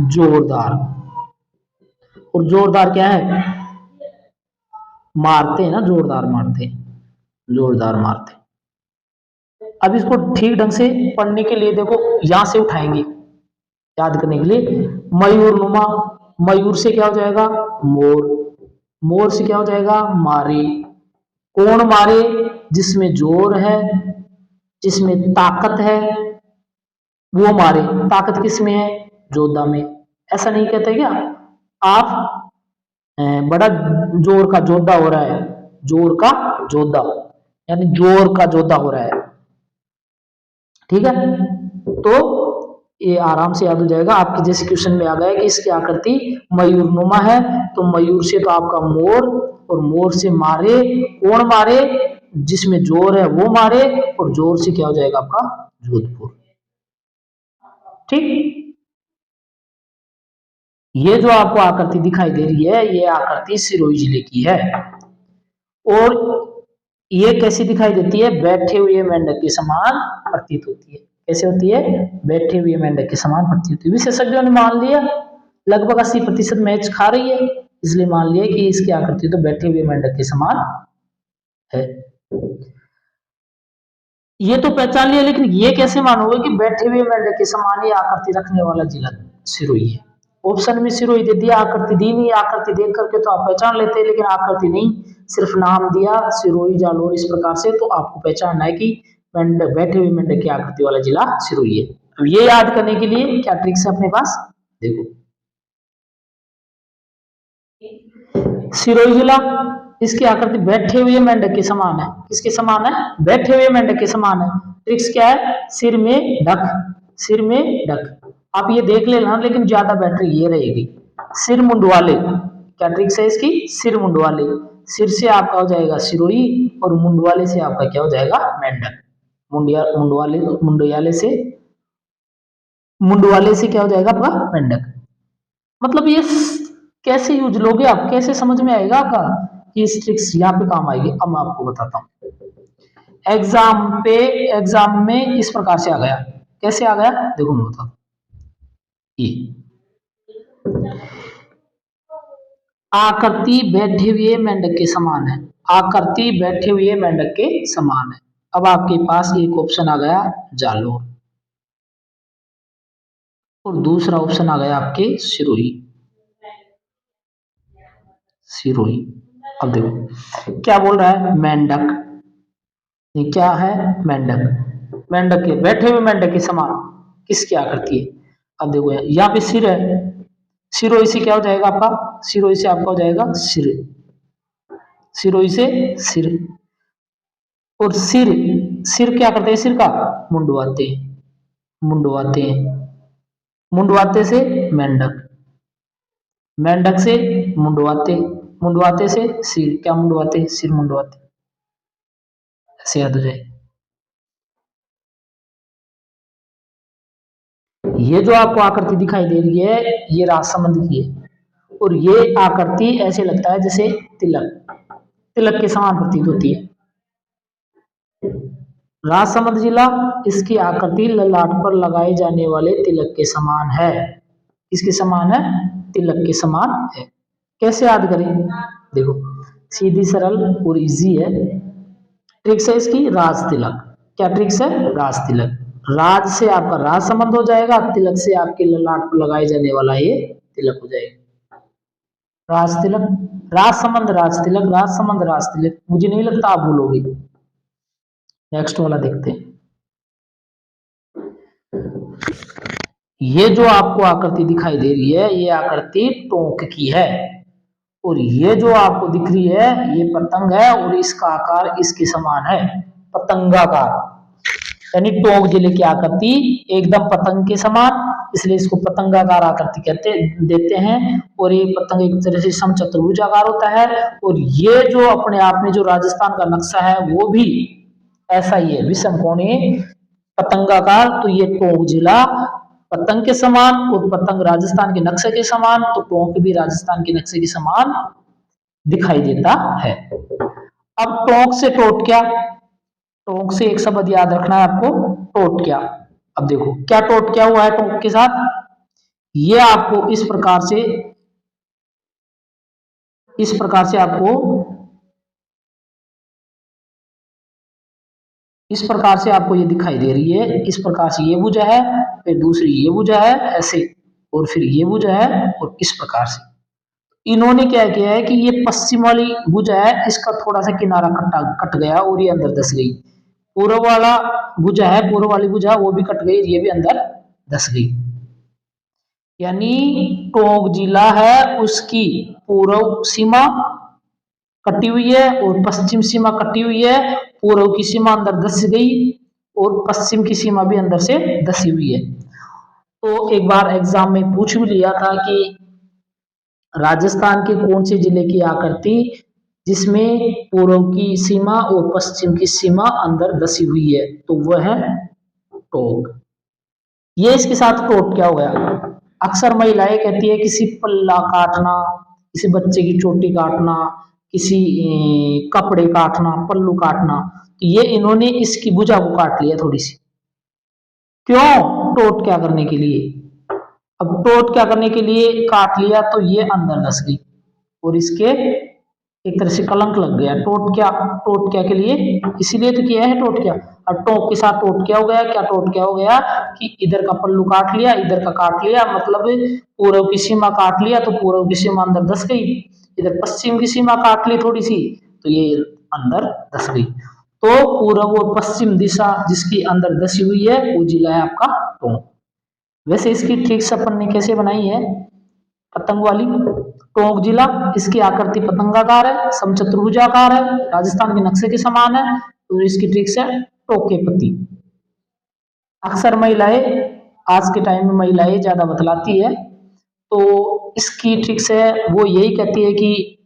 जोरदार, और जोरदार क्या है, मारते हैं ना, जोरदार मारते हैं, जोरदार मारते। अब इसको ठीक ढंग से पढ़ने के लिए देखो, यहां से उठाएंगे याद करने के लिए, मयूरनुमा, मयूर से क्या हो जाएगा, मोर, मोर से क्या हो जाएगा, मारे। कौन मारे, जिसमें जोर है, जिसमें ताकत है वो मारे। ताकत किसमें है, जोधा में। ऐसा नहीं कहते क्या आप, बड़ा जोर का जोधा हो रहा है, जोर का जोधा, यानी जोर का जोधा हो रहा है, ठीक है। तो ये आराम से याद हो जाएगा। आपके जैसे क्वेश्चन में आ गया कि इसकी आकृति मयूरनुमा है, तो मयूर से तो आपका मोर, और मोर से मारे, कौन मारे, जिसमें जोर है वो मारे, और जोर से क्या हो जाएगा आपका जोधपुर। ठीक, ये जो आपको आकृति दिखाई दे रही है ये आकृति सिरोही जिले की है। और ये कैसी दिखाई देती है, बैठे हुए मेंढक के समान प्रतीत होती है। कैसे होती है, बैठे हुए मेंढक के समान प्रतीत होती है। विशेषज्ञों ने मान लिया लगभग 80% मैच खा रही है, इसलिए मान लिया कि इसकी आकृति तो बैठे हुए मेंढक के समान है। ये तो पहचान लिया, लेकिन ये कैसे मानोगे कि बैठे हुए मेंढक के समान ही आकृति रखने वाला जिला सिरोही है। ऑप्शन में सिरोही दे दिया, आकृति दी नहीं, आकृति देख करके तो आप पहचान लेते हैं, लेकिन आकृति नहीं, सिर्फ नाम दिया सिरोही जालोर इस प्रकार से, तो आपको पहचानना है कि बैठे हुए मेंढक की आकृति वाला जिला सिरोही है। अब ये याद करने के लिए क्या ट्रिक्स है अपने पास, देखो सिरोही जिला, इसकी आकृति बैठे हुए मेंढक के समान है। किसके समान है, बैठे हुए मेंढक के समान है। ट्रिक्स क्या है, सिर में ढक, सिर में ढक। आप ये देख लेना, लेकिन ज्यादा बेटर ये रहेगी, सिर मुंडवाले। क्या ट्रिक्स है इसकी, सिर मुंडवाले। सिर से आपका हो जाएगा सिरोही, और मुंडवाले से आपका क्या हो जाएगा मेंढक। मुंडवाले से क्या हो जाएगा आपका मेंढक। मतलब ये कैसे यूज लोगे आप, कैसे समझ में आएगा आपका कि इस ट्रिक्स यहाँ पे काम आएगी। अब मैं आपको बताता हूँ, एग्जाम में इस प्रकार से आ गया। कैसे आ गया, देखो मैं बताता हूँ। ये आकृति बैठे हुए मेंढक के समान है, आकृति बैठे हुए मेंढक के समान है। अब आपके पास एक ऑप्शन आ गया जालोर, और दूसरा ऑप्शन आ गया आपके सिरोही, सिरोही। अब देखो क्या बोल रहा है, मेंढक, ये क्या है मेंढक, मेंढक के बैठे हुए मेंढक के समान किसकी आकृति है। अब देखो यहाँ पे सिर है, सिरोही से क्या हो जाएगा आपका, सिरोही से आपका हो जाएगा सिर, सिरोही से सिर। और सिर, सिर क्या करते हैं, सिर का मुंडवाते, मुंडवाते, मुंडवाते से मेंढक, मेंढक से मुंडवाते, मुंडवाते से सिर, क्या मुंडवाते, सिर मुंडवाते, ऐसे याद हो जाए। ये जो आपको आकृति दिखाई दे रही है ये राजसमंद की है, और ये आकृति ऐसे लगता है जैसे तिलक, तिलक के समान प्रतीत होती है। राजसमंद जिला, इसकी आकृति ललाट पर लगाए जाने वाले तिलक के समान है। किसके समान है, तिलक के समान है। कैसे याद करें, देखो सीधी सरल और इजी है। ट्रिक्स है इसकी राज तिलक। क्या ट्रिक्स है, राज तिलक। राज से आपका राज संबंध हो जाएगा, तिलक से आपके ललाट पर लगाए जाने वाला ये तिलक हो जाएगा राज तिलक। राज संबंध राज तिलक, राज संबंध राज तिलक, मुझे नहीं लगता आप भूलोगे। नेक्स्ट वाला देखते हैं। ये जो आपको आकृति दिखाई दे रही है ये आकृति टोंक की है, और ये जो आपको दिख रही है ये पतंग है, और इसका आकार इसके समान है, पतंगाकार। यानी टोंक जिले की आकृति एकदम पतंग के समान, इसलिए इसको पतंगाकार आकृति देते हैं। और ये पतंग एक तरह से समचतुर्भुजाकार होता है। और ये जो अपने आप में जो राजस्थान का नक्शा है वो भी ऐसा ही है, विषम कोणीय पतंगाकार। तो ये टोंक जिला पतंग के समान, और पतंग राजस्थान के नक्शे के समान, तो टोंक भी राजस्थान के नक्शे के समान दिखाई देता है। अब टोंक से टोट क्या, टोंक से एक शब्द याद रखना है आपको, टोट क्या। अब देखो क्या टोट क्या हुआ है टोंक के साथ, ये आपको इस प्रकार से, इस प्रकार से आपको इस प्रकार से आपको ये दिखाई दे रही है। इस प्रकार से ये भुजा है, फिर दूसरी ये भुजा है ऐसे, और फिर ये भुजा है, और इस प्रकार से इन्होंने क्या किया है कि ये पश्चिम वाली भुजा है इसका थोड़ा सा किनारा कट गया और ये अंदर धस गई। पूर्व वाला भुजा है, पूर्व वाली भुजा वो भी कट गई, ये भी अंदर धस गई। यानी टोंक जिला है उसकी पूर्व सीमा कटी हुई है और पश्चिम सीमा कटी हुई है। पूर्व की सीमा अंदर धस गई और पश्चिम की सीमा भी अंदर से धसी हुई है। तो एक बार एग्जाम में पूछ भी लिया था कि राजस्थान के कौन से जिले की आकृति जिसमें पूर्व की सीमा और पश्चिम की सीमा अंदर धसी हुई है, तो वह है टोंक। ये इसके साथ टोट क्या हो गया। अक्सर महिलाएं कहती है किसी पल्ला काटना, किसी बच्चे की चोटी काटना, किसी कपड़े काटना, पल्लू काटना, तो ये इन्होंने इसकी भुजा को काट लिया थोड़ी सी। क्यों? टोट क्या करने के लिए। अब टोट क्या करने के लिए काट लिया, तो ये अंदर धस गई और इसके एक तरह से कलंक लग गया। टोट क्या के लिए, इसीलिए तो किया है टोट क्या। अब टोक के साथ टोट क्या हो गया, क्या टोट क्या हो गया कि इधर का पल्लू काट लिया, इधर का काट लिया, मतलब पूर्व की सीमा काट लिया तो पूर्व की सीमा अंदर धस गई, इधर पश्चिम की सीमा काट ली थोड़ी सी तो ये अंदर धस गई। तो पूर्व और पश्चिम दिशा जिसकी अंदर धसी हुई है वो जिला है आपका टोंक। वैसे इसकी ट्रिक्स अपन ने कैसे बनाई है, पतंग वाली। टोंक जिला, इसकी आकृति पतंगाकार है, समचतुर्भुजाकार है, राजस्थान के नक्शे के समान है, तो इसकी ट्रिक्स है टोके पति। अक्सर महिलाएं, आज के टाइम में महिलाएं ज्यादा बतलाती है, तो इसकी ट्रिक्स है वो यही कहती है कि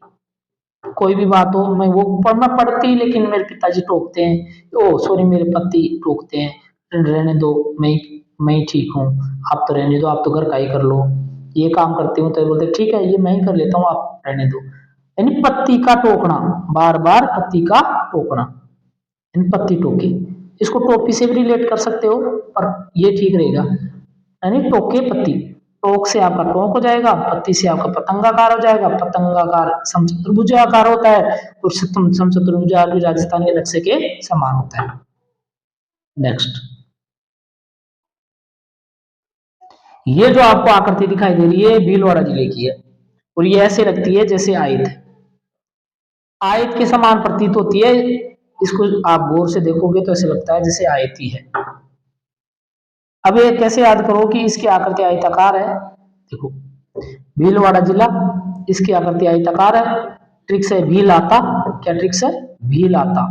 कोई भी बात हो, मैं पढ़ती लेकिन मेरे पिताजी टोकते हैं, ओ सॉरी मेरे पति टोकते हैं, रहने दो, मैं ही ठीक हूँ, आप तो रहने दो, आप तो घर का ही कर लो, ये काम करती हूँ, तो बोलते ठीक है ये मैं ही कर लेता हूँ, आप रहने दो। यानी पत्ती का टोकना, बार बार पत्ती का टोकना, यानी पत्ती टोके। इसको टोपी से भी रिलेट कर सकते हो पर ये ठीक रहेगा, यानी टोके पत्ती। टोक से आपका टोक हो जाएगा, पत्ती से आपका पतंगाकार हो जाएगा, पतंगाकार समचतुर्भुजाकार होता है, और समचतुर्भुजाकार भी राजस्थान के नक्शे के समान होता है। नेक्स्ट, ये जो आपको आकृति दिखाई दे रही है भीलवाड़ा जिले की है, और ये ऐसे लगती है जैसे आयत, आयत के समान प्रतीत होती है। इसको आप गौर से देखोगे तो ऐसे लगता है जैसे आयत ही है। अब ये कैसे याद करो कि इसकी आकृति आयताकार है। देखो भीलवाड़ा जिला, इसकी आकृति आयताकार है, ट्रिक्स है भील आता। क्या ट्रिक्स है? भील आता,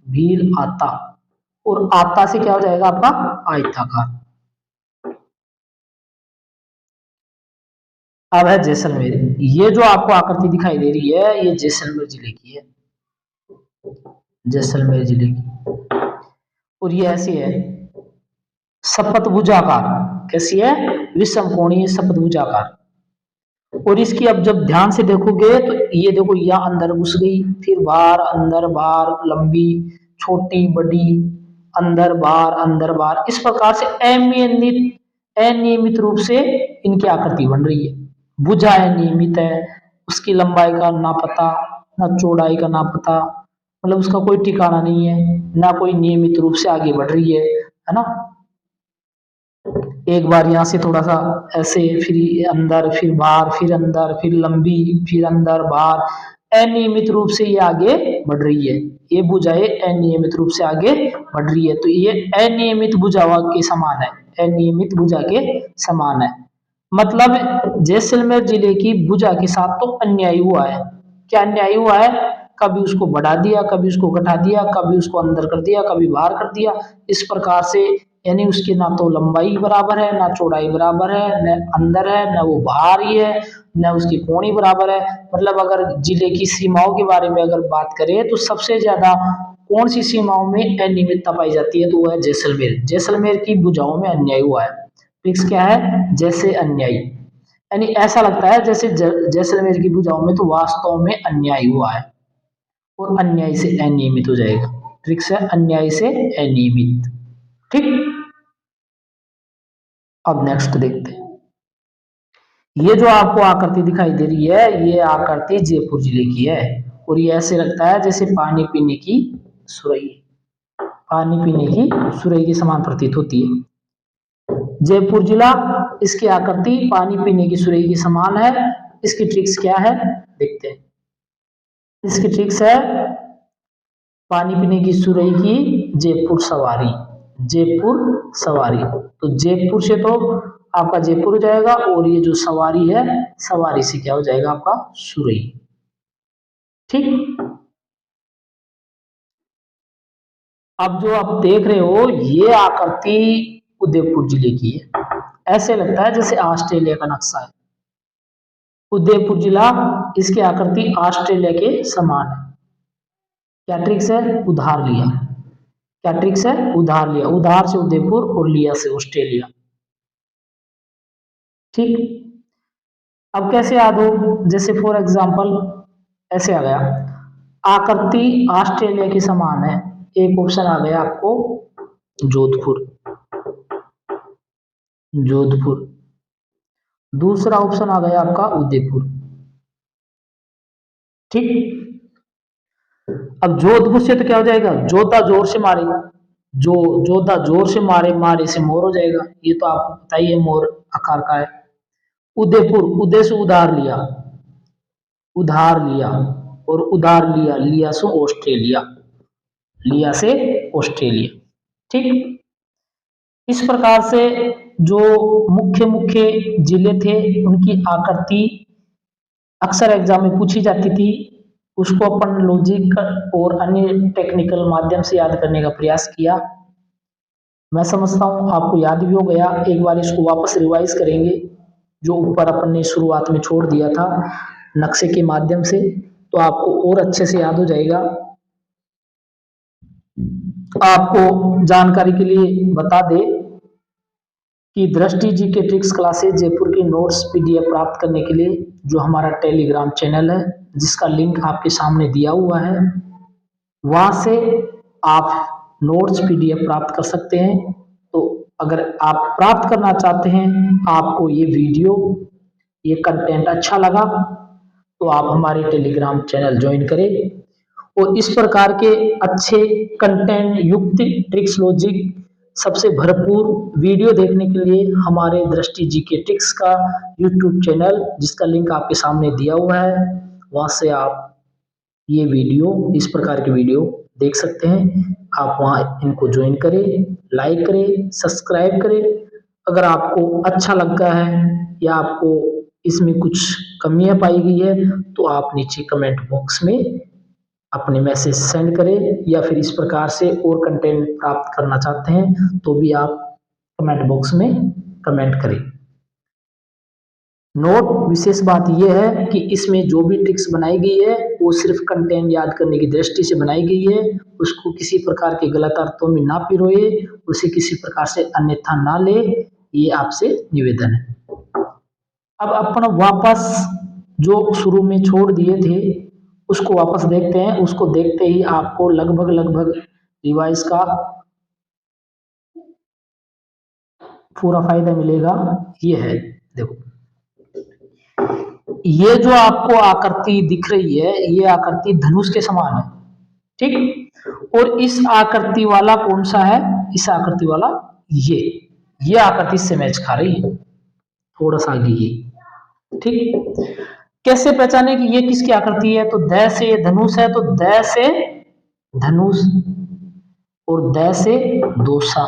भील आता, और आता से क्या हो जाएगा आपका आयताकार। अब है जैसलमेर, ये जो आपको आकृति दिखाई दे रही है ये जैसलमेर जिले की है, जैसलमेर जिले की, और ये ऐसी है सपत भुजाकार। कैसी है? विषम कोणीय सपत भुजाकार। और इसकी अब जब ध्यान से देखोगे तो ये देखो यह अंदर घुस गई, फिर बाहर, अंदर बाहर, लंबी, छोटी, बड़ी, अंदर बाहर, इस प्रकार से अनियमित रूप से इनकी आकृति बन रही है। भुजा अनियमित है, उसकी लंबाई का ना पता, ना चौड़ाई का ना पता, मतलब उसका कोई ठिकाना नहीं है, ना कोई नियमित रूप से आगे बढ़ रही है ना। एक बार यहाँ से थोड़ा सा ऐसे, फिर अंदर, फिर बाहर, फिर अंदर, फिर लंबी, फिर अंदर बाहर, अनियमित रूप से ये आगे बढ़ रही है। ये भुजाएं अनियमित रूप से आगे बढ़ रही है, तो ये अनियमित भुजा के समान है, अनियमित भुजा के समान है। मतलब जैसलमेर जिले की भुजा के साथ तो अन्याय हुआ है। क्या अन्याय हुआ है? कभी उसको बढ़ा दिया, कभी उसको घटा दिया, कभी उसको अंदर कर दिया, कभी बाहर कर दिया, इस प्रकार से, यानी उसकी ना तो लंबाई बराबर है, ना चौड़ाई बराबर है, न अंदर है, न वो बाहर ही है, न उसकी कोणी बराबर है। मतलब अगर जिले की सीमाओं के बारे में अगर बात करें तो सबसे ज्यादा कौन सी सीमाओं में अनियमितता पाई जाती है, तो वो है जैसलमेर। जैसलमेर की भुजाओं में अन्याय हुआ है। फिक्स क्या है? जैसे अन्याय, यानी ऐसा लगता है जैसे जैसलमेर की भुजाओं में तो वास्तव में अन्याय हुआ है, और अन्याय से अनियमित हो जाएगा। ट्रिक्स है अन्याय से अनियमित। ठीक, अब नेक्स्ट देखते हैं। ये जो आपको आकृति दिखाई दे रही है ये आकृति जयपुर जिले की है, और ये ऐसे लगता है जैसे पानी पीने की सुरई, पानी पीने की सुरई के समान प्रतीत होती है। जयपुर जिला, इसकी आकृति पानी पीने की सुरई के समान है। इसकी ट्रिक्स क्या है देखते हैं। इसकी ट्रिक्स है पानी पीने की सुरई की जयपुर सवारी, जयपुर सवारी, तो जयपुर से तो आपका जयपुर हो जाएगा, और ये जो सवारी है सवारी से क्या हो जाएगा आपका सुरई। ठीक, अब जो आप देख रहे हो ये आकृति उदयपुर जिले की है, ऐसे लगता है जैसे ऑस्ट्रेलिया का नक्शा है। उदयपुर जिला, इसकी आकृति ऑस्ट्रेलिया के समान है। क्या ट्रिक्स है? उधार लिया। क्या ट्रिक्स है? उधार लिया। उधार से उदयपुर और लिया से ऑस्ट्रेलिया। ठीक। अब कैसे याद हो? जैसे फॉर एग्जांपल ऐसे आ गया, आकृति ऑस्ट्रेलिया की समान है। एक ऑप्शन आ गया आपको जोधपुर, जोधपुर। दूसरा ऑप्शन आ गया आपका उदयपुर। ठीक। अब जोधपुर से तो क्या हो जाएगा? जोधा जोर से मारे, जो जोधा जोर से मारे, मारे से मोर हो जाएगा। ये तो आपको पता ही है, मोर आकार का है। उदयपुर, उदय से उधार लिया, उधार लिया, और उधार लिया, लिया से ऑस्ट्रेलिया, लिया से ऑस्ट्रेलिया। ठीक। इस प्रकार से जो मुख्य मुख्य जिले थे उनकी आकृति अक्सर एग्जाम में पूछी जाती थी। उसको अपन लॉजिक और अन्य टेक्निकल माध्यम से याद करने का प्रयास किया। मैं समझता हूँ आपको याद भी हो गया। एक बार इसको वापस रिवाइज करेंगे, जो ऊपर अपन ने शुरुआत में छोड़ दिया था नक्शे के माध्यम से, तो आपको और अच्छे से याद हो जाएगा। आपको जानकारी के लिए बता दें कि दृष्टि जी के ट्रिक्स क्लासेस जयपुर की नोट्स पीडीएफ प्राप्त करने के लिए जो हमारा टेलीग्राम चैनल है, जिसका लिंक आपके सामने दिया हुआ है, वहां से आप नोट्स पीडीएफ प्राप्त कर सकते हैं। तो अगर आप प्राप्त करना चाहते हैं, आपको ये वीडियो, ये कंटेंट अच्छा लगा, तो आप हमारे टेलीग्राम चैनल ज्वाइन करें और इस प्रकार के अच्छे कंटेंट युक्त ट्रिक्स लॉजिक सबसे भरपूर वीडियो देखने के लिए हमारे दृष्टि जी के ट्रिक्स का यूट्यूब चैनल, जिसका लिंक आपके सामने दिया हुआ है, वहां से आप ये वीडियो, इस प्रकार के वीडियो देख सकते हैं। आप वहां इनको ज्वाइन करें, लाइक करें, सब्सक्राइब करें। अगर आपको अच्छा लगता है या आपको इसमें कुछ कमियां पाई गई है, तो आप नीचे कमेंट बॉक्स में अपने मैसेज सेंड करें, या फिर इस प्रकार से और कंटेंट प्राप्त करना चाहते हैं तो भी आप कमेंट बॉक्स में कमेंट करें। नोट विशेष बात यह है कि इसमें जो भी ट्रिक्स बनाई गई है वो सिर्फ कंटेंट याद करने की दृष्टि से बनाई गई है। उसको किसी प्रकार के गलत अर्थों में ना पिरोए, उसे किसी प्रकार से अन्यथा ना ले, ये आपसे निवेदन है। अब अपन वापस जो शुरू में छोड़ दिए थे उसको वापस देखते हैं। उसको देखते ही आपको लगभग लगभग रिवाइज का पूरा फायदा मिलेगा। ये है, देखो, ये जो आपको आकृति दिख रही है, ये आकृति धनुष के समान है। ठीक। और इस आकृति वाला कौन सा है? इस आकृति वाला ये आकृति इससे मैच खा रही है, थोड़ा सा आगे ये। ठीक। कैसे पहचाने कि ये किसकी आकृति है? तो द से धनुष है, तो द से धनुष और द से दोसा,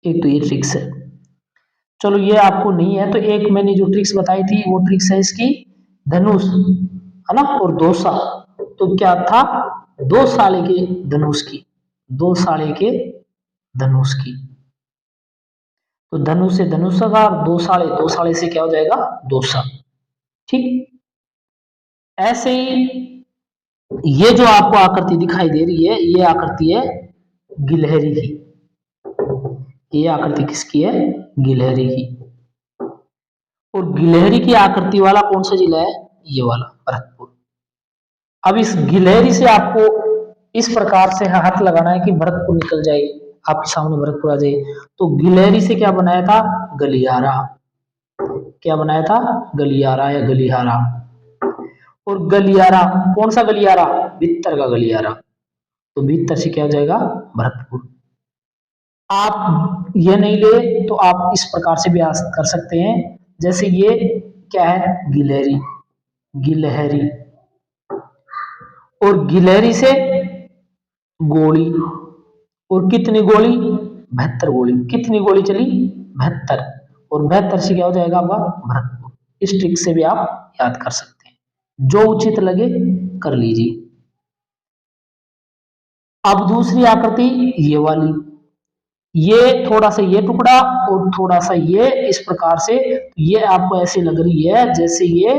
एक तो ये ट्रिक्स है। चलो ये आपको नहीं है तो एक मैंने जो ट्रिक्स बताई थी वो ट्रिक्स है इसकी धनुष, है ना, और दोसा। तो क्या था? दो साले के धनुष की, दो साले के धनुष की। तो धनुष से धनुष का, दो साले से क्या हो जाएगा? दोसा। ठीक। ऐसे ही ये जो आपको आकृति दिखाई दे रही है, ये आकृति है गिलहरी की। ये आकृति किसकी है? गिलहरी की। और गिलहरी की आकृति वाला कौन सा जिला है? ये वाला, भरतपुर। अब इस गिलहरी से आपको इस प्रकार से हाथ लगाना है कि भरतपुर निकल जाए, आपके सामने भरतपुर आ जाए। तो गिलहरी से क्या बनाया था? गलियारा। क्या बनाया था? गलियारा या गलिहारा। और गलियारा कौन सा गलियारा? भीतर का गलियारा। तो भीतर से क्या हो जाएगा? भरतपुर। आप ये नहीं ले तो आप इस प्रकार से भी कर सकते हैं। जैसे ये क्या है? गिलहरी, गिलहरी। और गिलहरी से गोली, और कितनी गोली? 72 गोली। कितनी गोली चली? 72। और 72 से क्या हो जाएगा आपका? भरतपुर। इस ट्रिक से भी आप याद कर सकते हैं, जो उचित लगे कर लीजिए। अब दूसरी आकृति ये वाली, ये थोड़ा सा ये टुकड़ा और थोड़ा सा ये, इस प्रकार से ये आपको ऐसी लग रही है जैसे ये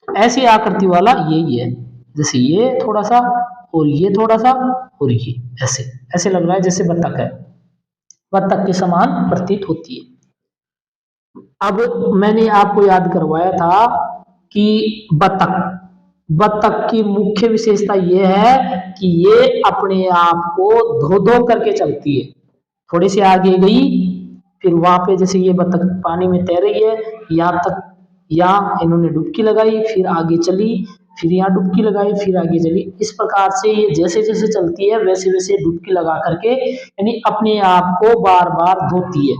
ऐसी आकृति वाला यही है, जैसे ये थोड़ा सा और ये थोड़ा सा और ये ऐसे ऐसे लग रहा है जैसे बत्तख है, बत्तख के समान प्रतीत होती है। अब मैंने आपको याद करवाया था कि बत्तख, बत्तख की मुख्य विशेषता यह है कि ये अपने आप को धो धो करके चलती है। थोड़ी सी आगे गई, फिर वहां पे जैसे ये बत्तख पानी में तैर रही है, यहाँ तक, यहाँ इन्होंने डुबकी लगाई, फिर आगे चली, फिर यहाँ डुबकी लगाई, फिर आगे चली। इस प्रकार से ये जैसे जैसे चलती है वैसे वैसे डुबकी लगा करके यानी अपने आप को बार बार धोती है,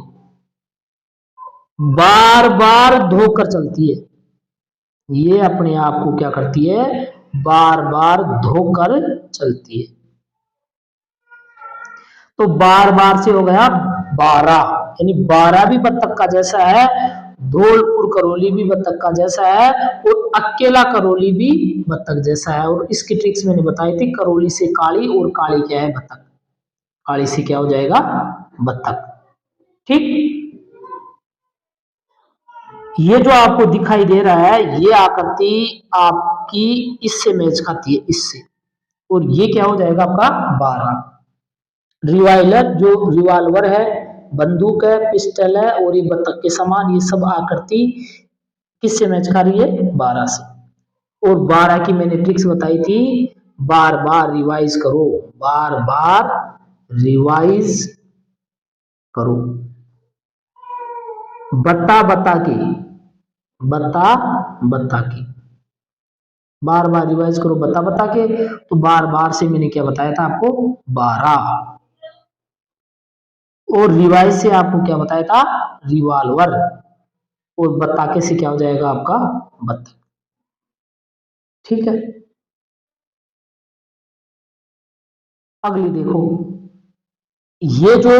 बार बार धोकर चलती है। ये अपने आप को क्या करती है, बार बार धोकर चलती है। तो बार बार से हो गया 12, यानी 12 भी बत्तख का जैसा है, धौलपुर करौली भी बत्तख का जैसा है और अकेला करौली भी बत्तख जैसा है। और इसकी ट्रिक्स मैंने बताई थी, करौली से काली और काली क्या है, बत्तख, काली से क्या हो जाएगा, बत्तख। ठीक, ये जो आपको दिखाई दे रहा है ये आकृति आपकी इससे मैच खाती है, इससे, और ये क्या हो जाएगा आपका 12। रिवाइलर जो रिवाल्वर है, बंदूक है, पिस्टल है और ये बत्तख के समान, ये सब आकृति किससे मैच खा रही है, 12 से। और 12 की मैंने ट्रिक्स बताई थी, बार बार रिवाइज करो, बार बार रिवाइज करो, बता बता के, बता बता के, बार बार रिवाइज करो बता बता के। तो बार बार से मैंने क्या बताया था आपको, 12, और रिवाइज से आपको क्या बताया था, रिवाल्वर, और बताके से क्या हो जाएगा आपका, बत्तख। ठीक है, अगली देखो, ये जो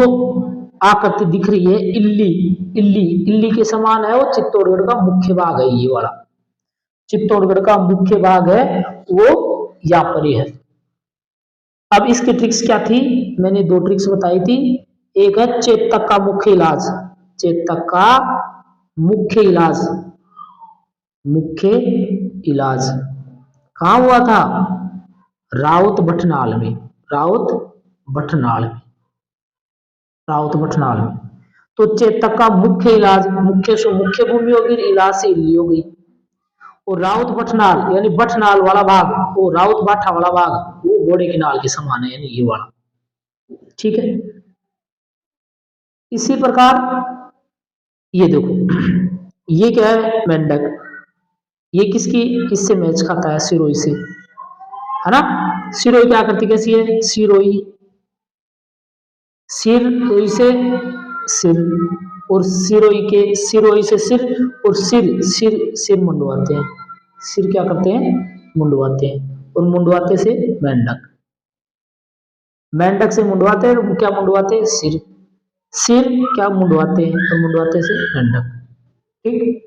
आकृति दिख रही है इल्ली, इल्ली, इल्ली के समान है, वो चित्तौड़गढ़ का मुख्य भाग है, ये वाला चित्तौड़गढ़ का मुख्य भाग है, वो यहाँ पर ही है। अब इसकी ट्रिक्स क्या थी, मैंने 2 ट्रिक्स बताई थी। एक है चेतक का मुख्य इलाज, चेतक का मुख्य इलाज, मुख्य इलाज कहाँ हुआ था, राउत भटनाल में, राउत भटनाल में, राउत भटनाल में। तो चेतक का मुख्य इलाज, मुख्य से मुख्य भूमि होगी, इलाज से इल्ली हो गई। और राउत भटनाल यानी भटनाल वाला भाग, वो राउत बाठा वाला भाग, वो घोड़े के नाल के समान है, यानी ये वाला। ठीक है, इसी प्रकार ये देखो, ये क्या है, मेंढक, ये किसकी, इससे मैच खाता है, सिरोही से, है ना। सिरोही की आकृति कैसी है, सिरोही, सिर से सिर, और सिरोही के, सिरोही से सिर, और सिर सिर सिर मुंडवाते हैं, सिर क्या करते हैं, मुंडवाते हैं, और मुंडवाते से मेंढक, मेंढक से मुंडवाते हैं, और क्या मुंडवाते हैं, सिर, सिर क्या मुंडवाते हैं, और मुंडवाते से मेंढक। ठीक,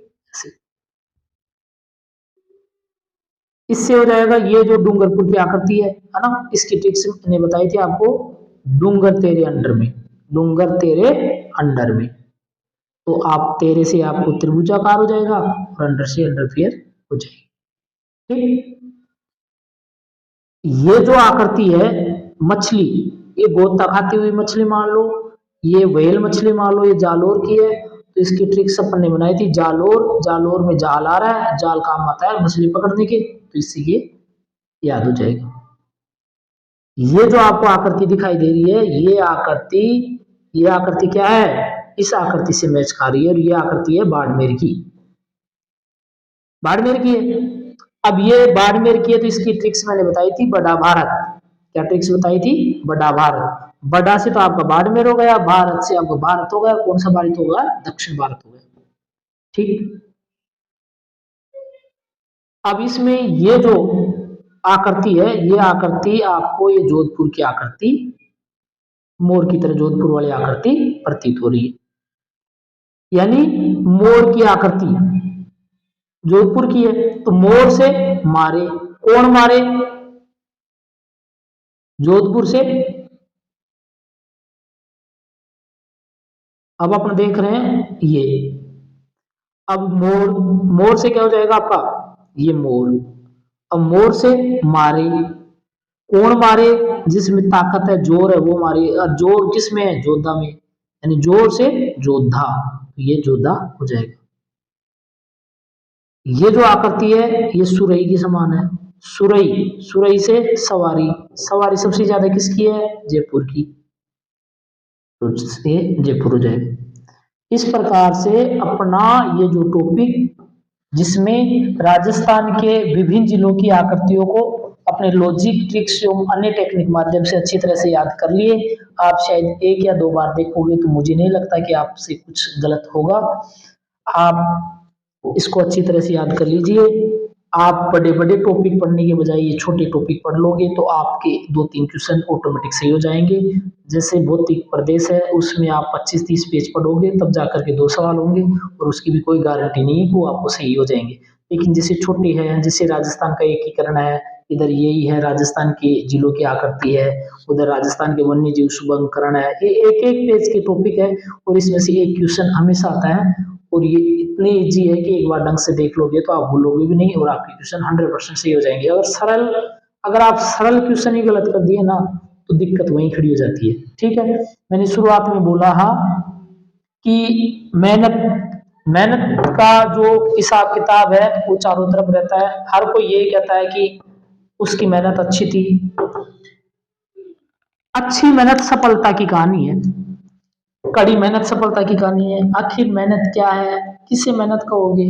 इससे हो जाएगा ये जो डूंगरपुर की आकृति है ना, इसकी ट्रिक्स मैंने बताई थी आपको, डूंगर तेरे अंडर में, डूंगर तेरे अंडर में। तो आप तेरे से आपको त्रिभुजाकार हो जाएगा और अंडर से अंडरफियर हो जाएगी। ठीक, ये जो आकृति है मछली, ये गोता खाती हुई मछली मान लो, ये व्हेल मछली मान लो, ये जालोर की है। तो इसकी ट्रिक्स अपन ने बनाई थी, जालोर, जालोर में जाल आ रहा है, जाल काम आता है मछली पकड़ने के, तो इससे ये याद हो जाएगा। ये जो आपको आकृति दिखाई दे रही है, ये आकृति क्या है, इस आकृति से मैच खा रही है, और ये आकृति है बाड़मेर की, बाड़मेर की है। अब ये बाड़मेर की है, तो इसकी ट्रिक्स मैंने बताई थी, बड़ा भारत, क्या ट्रिक्स बताई थी, बड़ा भारत, बड़ा से तो आपका बाड़मेर हो गया, भारत से आपका भारत हो गया, कौन सा भारत होगा, दक्षिण भारत हो गया। ठीक, अब इसमें ये जो आकृति है, ये आकृति आपको, ये जोधपुर की आकृति, मोर की तरह जोधपुर वाली आकृति प्रतीत हो रही है, यानी मोर की आकृति जोधपुर की है। तो मोर से मारे, कौन मारे, जोधपुर से अब अपन देख रहे हैं ये, अब मोर, मोर से क्या हो जाएगा आपका, ये मोर। अब मोर से मारे, कौन मारे, जिसमें ताकत है, जोर है, वो मारे। और जोर किस में है, जोधा में, यानी जोर से जोधा, ये जोधा हो जाएगा। ये जो आकृति है ये सुरई की समान है, सुरई, सुरई से सवारी, सवारी सबसे ज्यादा किसकी है, जयपुर की, तो ये जयपुर हो जाएगा। इस प्रकार से अपना ये जो टॉपिक, जिसमें राजस्थान के विभिन्न जिलों की आकृतियों को अपने लॉजिक, ट्रिक्स एवं अन्य टेक्निक माध्यम से अच्छी तरह से याद कर लिए। आप शायद एक या दो बार देखोगे तो मुझे नहीं लगता कि आपसे कुछ गलत होगा। आप इसको अच्छी तरह से याद कर लीजिए। आप बड़े बड़े टॉपिक पढ़ने के बजाय ये छोटे टॉपिक पढ़ लोगे तो आपके 2-3 क्वेश्चन ऑटोमेटिक सही हो जाएंगे। जैसे भौतिक प्रदेश है, उसमें आप 25-30 पेज पढ़ोगे तब जाकर के 2 सवाल होंगे, और उसकी भी कोई गारंटी नहीं है कि वो आपको सही हो जाएंगे। लेकिन जैसे छोटी है, जैसे राजस्थान का एकीकरण है, इधर यही है राजस्थान के जिलों की आकृति है, उधर राजस्थान के वन्य जीव शुभंकरण है, ये एक एक पेज के टॉपिक है, और इसमें से एक क्वेश्चन हमेशा आता है। और ये इतनी इजी है कि एक बार ढंग से देख लोगे तो आप भूलोगे भी नहीं, और आपके क्वेश्चन 100% सही हो जाएंगे। अगर आप सरल क्वेश्चन ही गलत कर दिए ना तो दिक्कत वहीं खड़ी हो जाती है। ठीक है, मैंने शुरुआत में बोला कि मेहनत, मेहनत का जो हिसाब किताब है वो चारों तरफ रहता है। हर कोई ये कहता है कि उसकी मेहनत अच्छी थी। अच्छी मेहनत सफलता की कहानी है, कड़ी मेहनत सफलता की कहानी है। आखिर मेहनत क्या है, किसे मेहनत कहोगे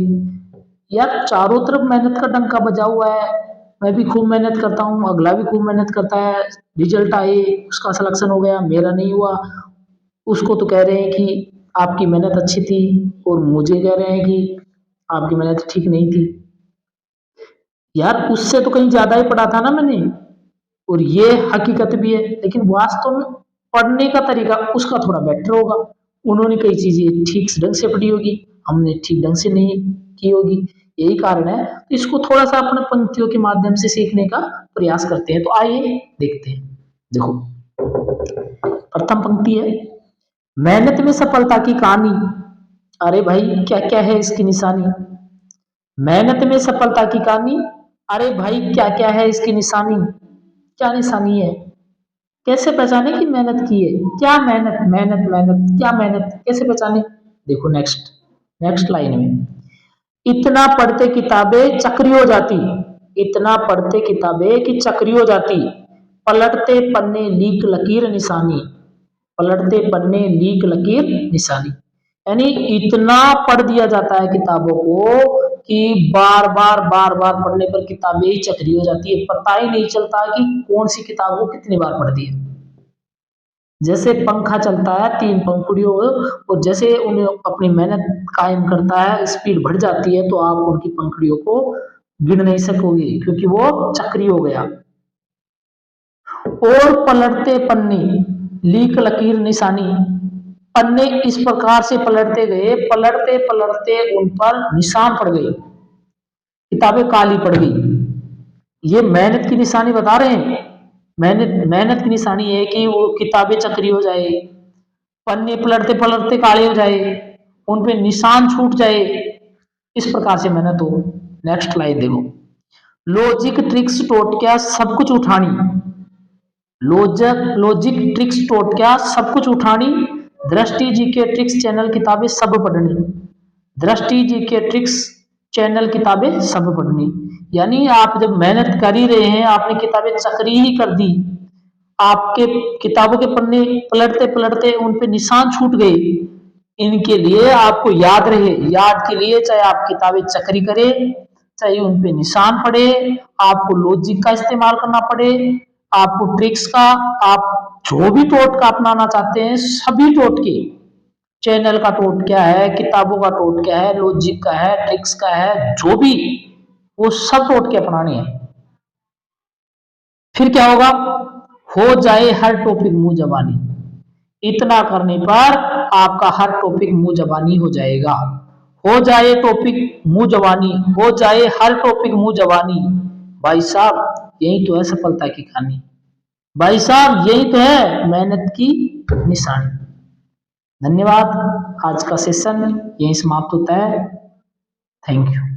यार, चारों तरफ मेहनत का डंका बजा हुआ है। मैं भी खूब मेहनत करता हूँ, अगला भी खूब मेहनत करता है, रिजल्ट आए, उसका सिलेक्शन हो गया, मेरा नहीं हुआ। उसको तो कह रहे हैं कि आपकी मेहनत अच्छी थी, और मुझे कह रहे हैं कि आपकी मेहनत ठीक नहीं थी। यार उससे तो कहीं ज्यादा ही पढ़ा था ना मैंने, और ये हकीकत भी है। लेकिन वास्तव में पढ़ने का तरीका उसका थोड़ा बेटर होगा। उन्होंने कई चीजें ठीक ढंग से पढ़ी होगी, हमने ठीक ढंग से नहीं की होगी, यही कारण है। तो इसको थोड़ा सा अपने पंक्तियों के माध्यम से सीखने का प्रयास करते हैं। तो आइए देखते हैं। देखो, प्रथम पंक्ति है, मेहनत में सफलता की कहानी। अरे भाई क्या क्या है इसकी निशानी, मेहनत में सफलता की कहानी। अरे भाई क्या क्या है इसकी निशानी, क्या निशानी है, कैसे पहचाने कि मेहनत की है, क्या मेहनत, मेहनत मेहनत क्या मेहनत, कैसे पहचाने। देखो नेक्स्ट, नेक्स्ट लाइन में, इतना पढ़ते किताबें चक्री हो जाती, इतना पढ़ते किताबें कि चक्री हो जाती, पलटते पन्ने लीक लकीर निशानी, पलटते पन्ने लीक लकीर निशानी। यानी इतना पढ़ दिया जाता है किताबों को कि बार बार पढ़ने पर किताबें ही चक्री हो जाती है, पता ही नहीं चलता कि कौन सी किताब को कितनी बार पढ़ दी है। जैसे पंखा चलता है 3 पंखुड़ियों, और जैसे उन्हें अपनी मेहनत कायम करता है, स्पीड बढ़ जाती है, तो आप उनकी पंखुड़ियों को गिन नहीं सकोगे क्योंकि वो चक्री हो गया। और पलटते पन्ने लीक लकीर निशानी, पन्ने इस प्रकार से पलटते गए, पलटते पलटते उन पर निशान पड़ गए, किताबें काली पड़ गई। ये मेहनत की निशानी बता रहे हैं। मेहनत, मेहनत की निशानी है कि वो किताबें चक्री हो जाए, पन्ने पलटते पलटते काले हो जाए, उन पे निशान छूट जाए, इस प्रकार से मेहनत हो। नेक्स्ट लाइन देखो, लॉजिक ट्रिक्स टोटक्या सब कुछ उठानी, लॉजिक ट्रिक्स टोटक्या सब कुछ उठानी, दृष्टि जी के ट्रिक्स चैनल किताबें सब पढ़नी, दृष्टि जी के ट्रिक्स चैनल किताबें सब पढ़नी। यानी आप जब मेहनत कर ही रहे हैं, आपने किताबें चक्री ही कर दी, आपके किताबों के पन्ने पलटते पलटते उन पे निशान छूट गए, इनके लिए आपको याद रहे, याद के लिए चाहे आप किताबें चक्री करें, चाहे उन पे निशान पड़े, आपको लॉजिक का इस्तेमाल करना पड़े, आपको ट्रिक्स का, आप जो भी टोटका अपनाना चाहते हैं सभी टोटके, चैनल का टोट क्या है, किताबों का टोट क्या है, लॉजिक का है, ट्रिक्स का है, जो भी, वो सब टोटके अपनाने हैं। फिर क्या होगा, हो जाए हर टॉपिक मुंह जबानी, इतना करने पर आपका हर टॉपिक मुंह जबानी हो जाएगा। हो जाए टॉपिक मुंह जबानी, हो जाए हर टॉपिक मुंह जबानी, भाई साहब यही तो है सफलता की कहानी, भाई साहब यही तो है मेहनत की निशानी। धन्यवाद। आज का सेशन यहीं समाप्त होता है। Thank you.